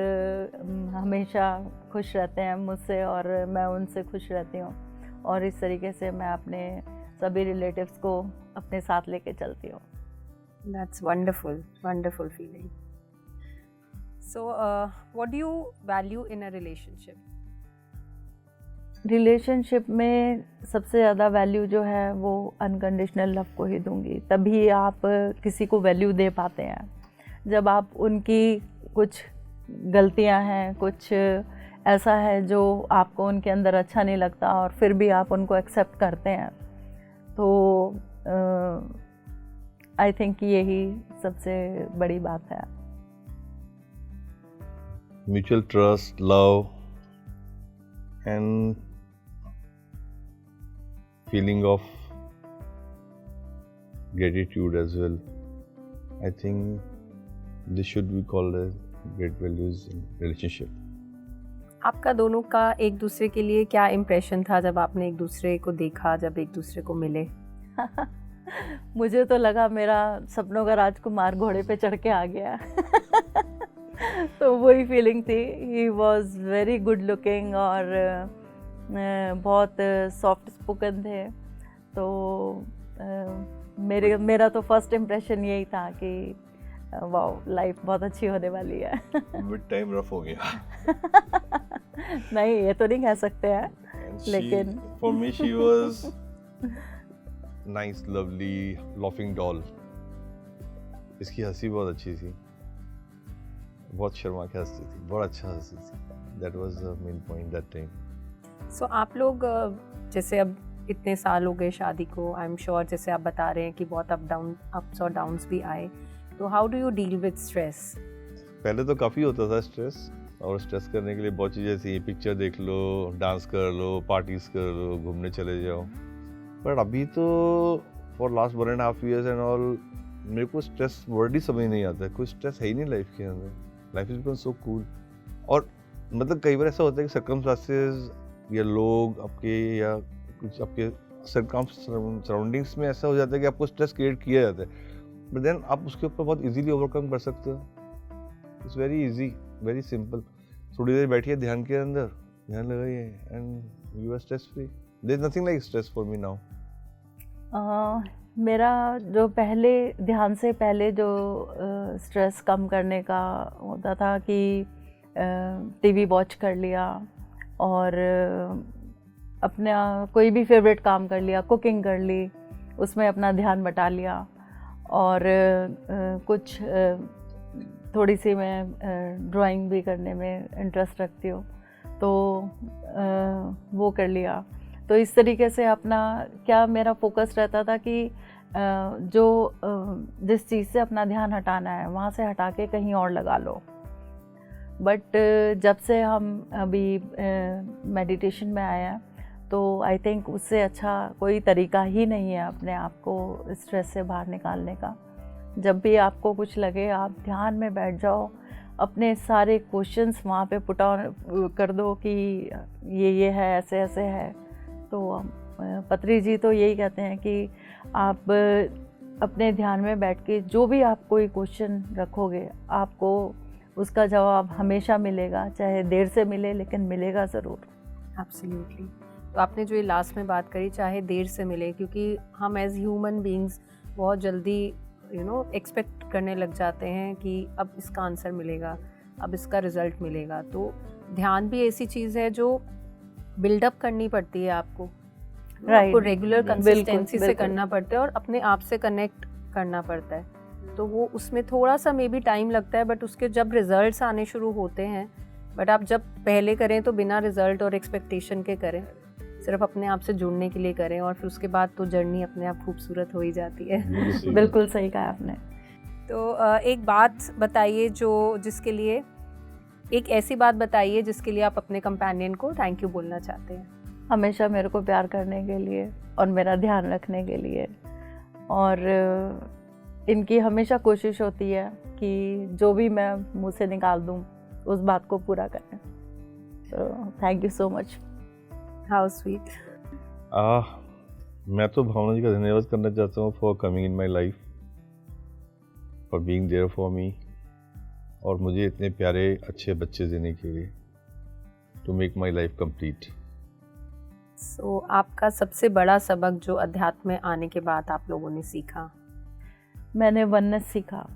हमेशा खुश रहते हैं मुझसे और मैं उनसे खुश रहती हूँ, और इस तरीके से मैं अपने सभी रिलेटिव्स को अपने साथ लेके चलती हूँ। That's wonderful, wonderful feeling. So, what do you value in a relationship? Relationship में सबसे ज़्यादा वैल्यू जो है वो अनकंडीशनल लव को ही दूंगी। तभी आप किसी को वैल्यू दे पाते हैं जब आप उनकी कुछ गलतियां हैं, कुछ ऐसा है जो आपको उनके अंदर अच्छा नहीं लगता और फिर भी आप उनको एक्सेप्ट करते हैं। तो आई थिंक यही सबसे बड़ी बात है। Mutual trust, love and feeling of gratitude as well. I think this should be called as great values in relationship. आपका दोनों का एक दूसरे के लिए क्या इम्प्रेशन था जब आपने एक दूसरे को देखा, जब एक दूसरे को मिले? मुझे तो लगा मेरा सपनों का राजकुमार घोड़े पे चढ़ के आ गया। तो वही फीलिंग थी। He was very good looking और बहुत सॉफ्ट स्पोकन थे। तो मेरा तो फर्स्ट इम्प्रेशन यही था कि वाओ, लाइफ बहुत अच्छी होने वाली है। Mid time rough हो गया। नहीं, ये तो नहीं कह सकते हैं, लेकिन for me she was nice, lovely, laughing doll. इसकी हंसी बहुत अच्छी थी, बहुत शर्मा के हंसती थी, बहुत अच्छा हंसती थी। That was the main point that time. So, आप लोग जैसे अब इतने साल हो गए शादी को, आई एम श्योर जैसे आप बता रहे हैं कि बहुत अप्स और डाउन्स भी आए, तो how do you deal with stress? पहले तो काफ़ी होता था स्ट्रेस, और स्ट्रेस करने के लिए बहुत चीज़ें थी। पिक्चर देख लो, डांस कर लो, पार्टीज कर लो, घूमने चले जाओ। बट अभी तो for last 1.5 years and all मेरे को स्ट्रेस वर्ड ही समझ नहीं आता है। कोई स्ट्रेस है ही नहीं लाइफ के अंदर। Life is become so cool. और मतलब कई बार ऐसा होता है कि सर्कमस्टांसेस या लोग आपके या कुछ आपके सराउंडिंग्स में ऐसा हो जाता है कि आपको स्ट्रेस क्रिएट किया जाता है, बट देन आप उसके ऊपर बहुत इजीली ओवरकम कर सकते हो। It's very easy, very simple. थोड़ी देर बैठिए ध्यान के अंदर, ध्यान लगाइए and you are stress free. There is nothing like stress for me now. मेरा जो पहले ध्यान से पहले जो स्ट्रेस कम करने का होता था कि टीवी वॉच कर लिया और अपना कोई भी फेवरेट काम कर लिया, कुकिंग कर ली, उसमें अपना ध्यान बटा लिया। और कुछ थोड़ी सी मैं ड्राइंग भी करने में इंटरेस्ट रखती हूँ, तो वो कर लिया। तो इस तरीके से अपना क्या मेरा फोकस रहता था कि जिस चीज़ से अपना ध्यान हटाना है वहाँ से हटा के कहीं और लगा लो। बट जब से हम अभी मेडिटेशन में आए हैं, तो आई थिंक उससे अच्छा कोई तरीका ही नहीं है अपने आप को स्ट्रेस से बाहर निकालने का। जब भी आपको कुछ लगे, आप ध्यान में बैठ जाओ, अपने सारे क्वेश्चंस वहाँ पे पुट ऑन कर दो कि ये है, ऐसे ऐसे है। तो पत्री जी तो यही कहते हैं कि आप अपने ध्यान में बैठ के जो भी आप कोई क्वेश्चन रखोगे, आपको उसका जवाब हमेशा मिलेगा, चाहे देर से मिले लेकिन मिलेगा ज़रूर। एब्सोल्युटली। तो आपने जो ये लास्ट में बात करी, चाहे देर से मिले, क्योंकि हम एज ह्यूमन बीइंग्स बहुत जल्दी एक्सपेक्ट करने लग जाते हैं कि अब इसका आंसर मिलेगा, अब इसका रिजल्ट मिलेगा। तो ध्यान भी ऐसी चीज़ है जो बिल्डअप करनी पड़ती है आपको, आपको रेगुलर कंसिस्टेंसी से करना पड़ता है और अपने आप से कनेक्ट करना पड़ता है। तो वो उसमें थोड़ा सा मे बी टाइम लगता है, बट उसके जब रिजल्ट्स आने शुरू होते हैं, बट आप जब पहले करें तो बिना रिजल्ट और एक्सपेक्टेशन के करें, सिर्फ अपने आप से जुड़ने के लिए करें, और फिर उसके बाद तो जर्नी अपने आप खूबसूरत हो ही जाती है। बिल्कुल सही कहा आपने। तो एक बात बताइए जिसके लिए एक ऐसी बात बताइए जिसके लिए आप अपने कंपेनियन को थैंक यू बोलना चाहते हैं। हमेशा मेरे को प्यार करने के लिए और मेरा ध्यान रखने के लिए, और इनकी हमेशा कोशिश होती है कि जो भी मैं मुंह से निकाल दूं उस बात को पूरा करें। तो thank you so much. How sweet. मैं तो भावना जी का धन्यवाद करना चाहता हूँ for coming in my life, for being there for me. और मुझे इतने प्यारे अच्छे बच्चे देने के लिए, to make my life complete. So आपका सबसे बड़ा सबक जो अध्यात्म में आने के बाद आप लोगों ने सीखा? मैंने वननेस सीखा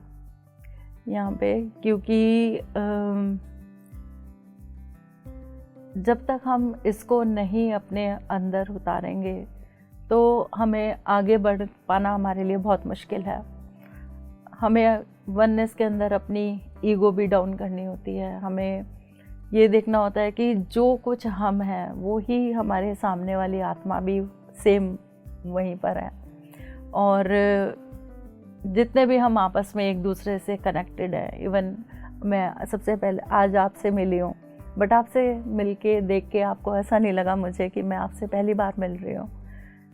यहाँ पे, क्योंकि जब तक हम इसको नहीं अपने अंदर उतारेंगे तो हमें आगे बढ़ पाना हमारे लिए बहुत मुश्किल है। हमें वननेस के अंदर अपनी ईगो भी डाउन करनी होती है। हमें ये देखना होता है कि जो कुछ हम हैं वो ही हमारे सामने वाली आत्मा भी सेम वहीं पर है, और जितने भी हम आपस में एक दूसरे से कनेक्टेड हैं। इवन मैं सबसे पहले आज आपसे मिली हूँ, बट आपसे मिलके देख के आपको ऐसा नहीं लगा मुझे कि मैं आपसे पहली बार मिल रही हूँ,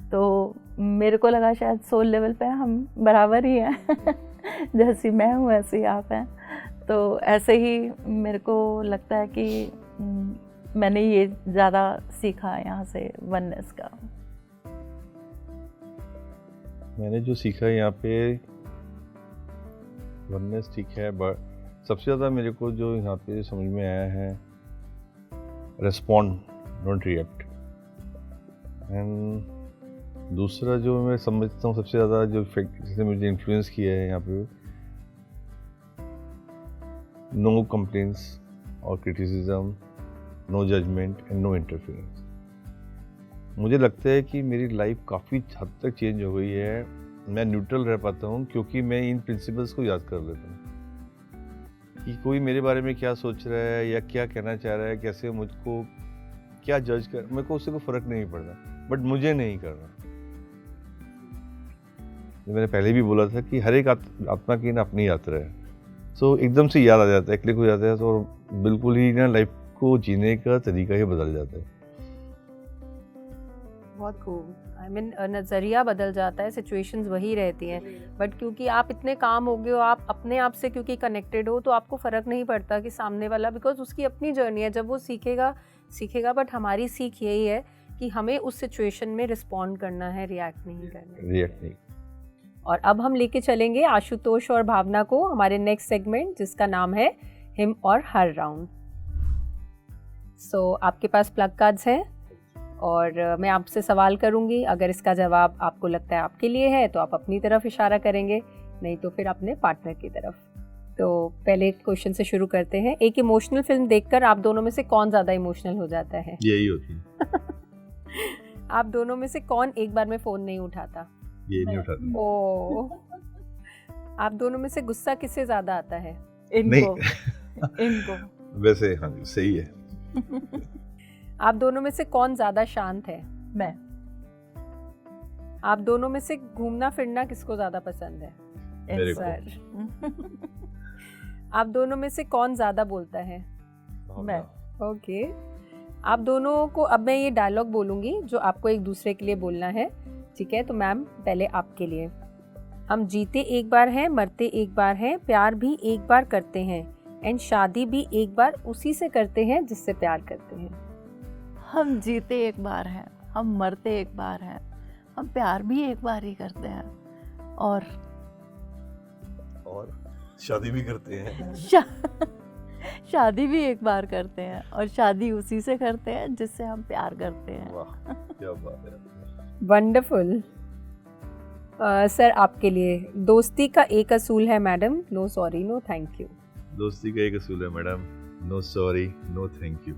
तो मेरे को लगा शायद सोल लेवल पे हम बराबर ही हैं जैसी मैं हूँ ऐसी आप हैं। तो ऐसे ही मेरे को लगता है कि मैंने ये ज़्यादा सीखा यहाँ से वननेस का। मैंने जो सीखा यहाँ पे वननेस ठीक है, बट सबसे ज़्यादा मेरे को जो यहाँ पे समझ में आया है, रेस्पॉन्ड नॉट रिएक्ट। एंड दूसरा जो मैं समझता हूँ सबसे ज़्यादा जो इफेक्ट जिसने मुझे इन्फ्लुएंस किया है यहाँ पे, नो कंप्लेंट्स और criticism, no judgement and no interference. मुझे लगता है कि मेरी लाइफ काफ़ी हद तक चेंज हो गई है। मैं न्यूट्रल रह पाता हूँ क्योंकि मैं इन प्रिंसिपल्स को याद कर लेता हूँ कि कोई मेरे बारे में क्या सोच रहा है या क्या कहना चाह रहा है, कैसे मुझको क्या जज कर, मेरे को उससे कोई फ़र्क नहीं पड़ता, बट मुझे नहीं करना। मैंने पहले भी बोला था कि हर एक आत्मा की ना अपनी यात्रा है। सो एकदम से याद आ जाता है, क्लिक हो जाता है, तो बिल्कुल ही ना लाइफ को जीने का तरीका ही बदल जाता है। बहुत खूब। आई मीन नज़रिया बदल जाता है, सिचुएशंस वही रहती हैं, बट क्योंकि आप इतने काम हो गए हो, आप अपने आप से क्योंकि कनेक्टेड हो, तो आपको फ़र्क नहीं पड़ता कि सामने वाला, बिकॉज उसकी अपनी जर्नी है, जब वो सीखेगा। बट हमारी सीख यही है कि हमें उस सिचुएशन में रिस्पॉन्ड करना है, रिएक्ट नहीं। और अब हम लेके चलेंगे आशुतोष और भावना को हमारे नेक्स्ट सेगमेंट, जिसका नाम है हिम और हर राउंड। सो आपके पास प्लग कार्ड्स हैं और मैं आपसे सवाल करूंगी। अगर इसका जवाब आपको लगता है आपके लिए है तो आप अपनी तरफ इशारा करेंगे, नहीं तो फिर अपने पार्टनर की तरफ। तो पहले क्वेश्चन से शुरू करते हैं। एक इमोशनल फिल्म देखकर आप दोनों में से कौन ज़्यादा इमोशनल हो जाता है? यही होती है। आप दोनों में से कौन एक बार में फ़ोन नहीं उठाता? ये नहीं उठाता। ओ, आप दोनों में से गुस्सा किससे ज़्यादा आता है? इनको वैसे हाँ सही है। आप दोनों में से कौन ज़्यादा शांत है? मैं। आप दोनों में से घूमना फिरना किसको ज़्यादा पसंद है? मेरे सर। आप दोनों में से कौन ज़्यादा बोलता है? मैं। ओके। आप दोनों को अब मैं ये डायलॉग बोलूँगी जो आपको एक दूसरे के लिए बोलना है, ठीक है? तो मैम पहले आपके लिए। हम जीते एक बार हैं, मरते एक बार हैं, प्यार भी एक बार करते हैं, एंड शादी भी एक बार उसी से करते हैं जिससे प्यार करते हैं। हम जीते एक बार हैं, हम मरते एक बार हैं, हम प्यार भी एक बार ही करते हैं, और शादी भी करते हैं। शादी भी एक बार करते हैं, और शादी उसी से करते हैं जिससे हम प्यार करते हैं। वाह क्या बात है। वंडरफुल। सर आपके लिए, दोस्ती का एक असूल है madam, no sorry no thank you. दोस्ती का एक असूल है madam, no sorry no thank you.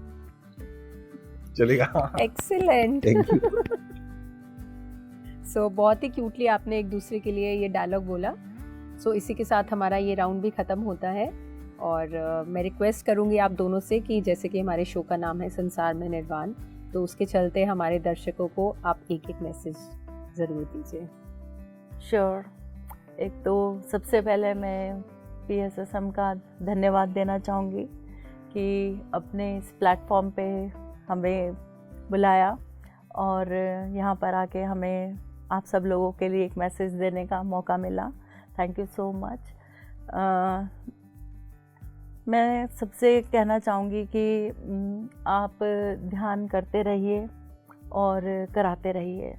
चलेगा? एक्सीलेंट। Thank you. सो बहुत ही क्यूटली आपने एक दूसरे के लिए ये डायलॉग बोला। सो इसी के साथ हमारा ये राउंड भी ख़त्म होता है, और मैं रिक्वेस्ट करूँगी आप दोनों से कि जैसे कि हमारे शो का नाम है संसार में निर्वाण, तो उसके चलते हमारे दर्शकों को आप एक एक मैसेज ज़रूर दीजिए। श्योर। एक तो सबसे पहले मैं PSSM का धन्यवाद देना चाहूँगी कि अपने इस प्लेटफॉर्म पे हमें बुलाया और यहाँ पर आके हमें आप सब लोगों के लिए एक मैसेज देने का मौका मिला। Thank you so much. मैं सबसे कहना चाहूँगी कि आप ध्यान करते रहिए और कराते रहिए।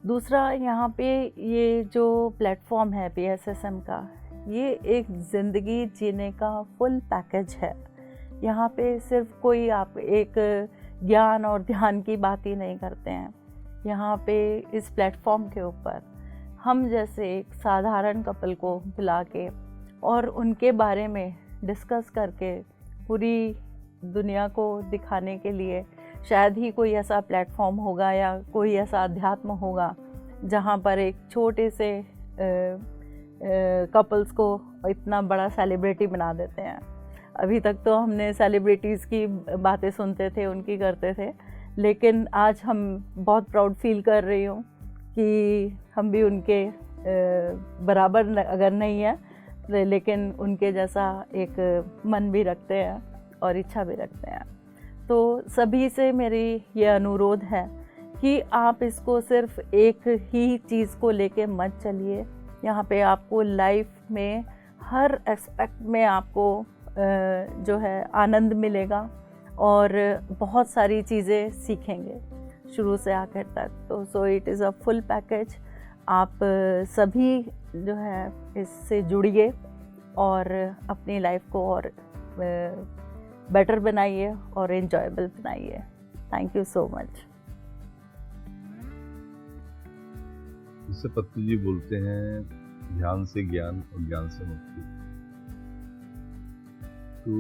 दूसरा, यहाँ पे ये जो प्लेटफॉर्म है PSSM का, ये एक ज़िंदगी जीने का फुल पैकेज है। यहाँ पे सिर्फ कोई आप एक ज्ञान और ध्यान की बात ही नहीं करते हैं। यहाँ पे इस प्लेटफॉर्म के ऊपर हम जैसे एक साधारण कपल को बुला के और उनके बारे में डिस्कस करके पूरी दुनिया को दिखाने के लिए शायद ही कोई ऐसा प्लेटफॉर्म होगा या कोई ऐसा अध्यात्म होगा जहाँ पर एक छोटे से कपल्स को इतना बड़ा सेलिब्रिटी बना देते हैं। अभी तक तो हमने सेलिब्रिटीज़ की बातें सुनते थे, उनकी करते थे, लेकिन आज हम बहुत प्राउड फील कर रही हूँ कि हम भी उनके बराबर अगर नहीं है लेकिन उनके जैसा एक मन भी रखते हैं और इच्छा भी रखते हैं। तो सभी से मेरी ये अनुरोध है कि आप इसको सिर्फ एक ही चीज़ को लेके मत चलिए। यहाँ पे आपको लाइफ में हर एस्पेक्ट में आपको जो है आनंद मिलेगा और बहुत सारी चीज़ें सीखेंगे शुरू से आखिर तक। तो so it is a full package. आप सभी जो है इससे जुड़िए और अपनी लाइफ को और बेटर बनाइए और एंजॉयबल बनाइए। Thank you so much. जिससे पत्तू जी बोलते हैं, ध्यान से ज्ञान और ज्ञान से मुक्ति। तो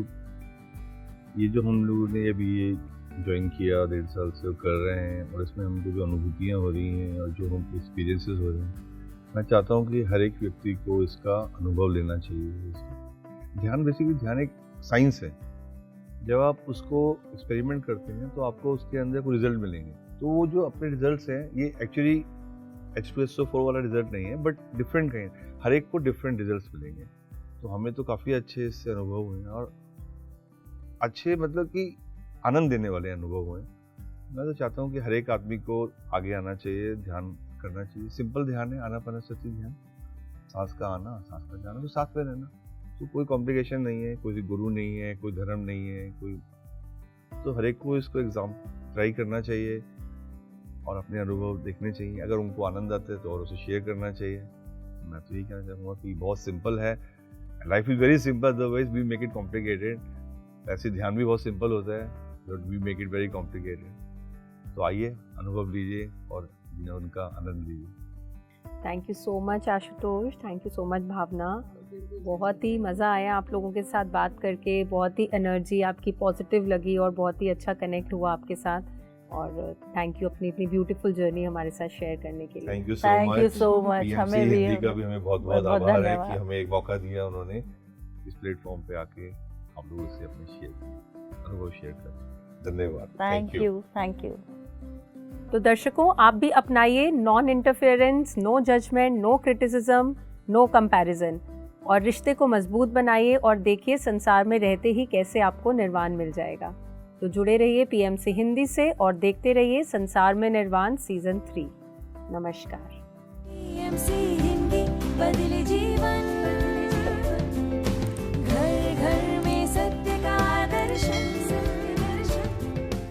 ये जो हम लोगों ने अभी ये ज्वाइन किया 1.5 साल से कर रहे हैं और इसमें हमको जो अनुभूतियाँ हो रही हैं और जो हम एक्सपीरियंसेस हो रहे हैं, मैं चाहता हूँ कि हर एक व्यक्ति को इसका अनुभव लेना चाहिए। ध्यान बेसिकली ध्यान एक साइंस है। जब आप उसको एक्सपेरिमेंट करते हैं तो आपको उसके अंदर कोई रिजल्ट मिलेंगे। तो वो जो अपने रिजल्ट्स हैं ये एक्चुअली H2SO4 वाला रिजल्ट नहीं है, बट डिफरेंट कहीं हर एक को डिफरेंट रिजल्ट्स मिलेंगे। तो हमें तो काफ़ी अच्छे इससे अनुभव हुए हैं और अच्छे मतलब कि आनंद देने वाले अनुभव हुए। मैं तो चाहता हूँ कि हर एक आदमी को आगे आना चाहिए, ध्यान करना चाहिए। सिंपल ध्यान है, आनापानसति ध्यान, सांस का आना सांस का जाना, तो साथ में रहना। तो कोई कॉम्प्लिकेशन नहीं है, कोई गुरु नहीं है, कोई धर्म नहीं है, कोई तो हर एक को इसको एग्जाम ट्राई करना चाहिए और अपने अनुभव देखने चाहिए। अगर उनको आनंद आता है तो और उसे शेयर करना चाहिए। मैं तो यही कहना चाहूँगा कि बहुत सिंपल है, life is very simple, otherwise we make it complicated. ऐसे ध्यान भी बहुत सिंपल होता है, but we make it very complicated. तो आइए, अनुभव लीजिए और उनका आनंद लीजिए। Thank you so much Ashutosh, thank you so much Bhavna. बहुत ही मज़ा आया आप लोगों के साथ बात करके, बहुत ही एनर्जी आपकी पॉजिटिव लगी और बहुत ही अच्छा कनेक्ट हुआ आपके साथ। और थैंक यू अपनी ब्यूटीफुल जर्नी हमारे साथ शेयर करने के लिए। Thank you so much. हमें भी हिंदी का भी हमें बहुत बहुत आभार है कि हमें एक मौका दिया उन्होंने इस प्लेटफॉर्म पे आके हम लोगों से अपने अनुभव शेयर कर। धन्यवाद। Thank you. तो दर्शकों, आप भी अपनाइए non interference, no judgement, no criticism, no comparison और रिश्ते को मजबूत बनाइए और देखिए संसार में रहते ही कैसे आपको निर्वाण मिल जाएगा। तो जुड़े रहिए PMC हिंदी से और देखते रहिए संसार में निर्वाण सीजन 3। नमस्कार। PMC हिंदी बदले जी।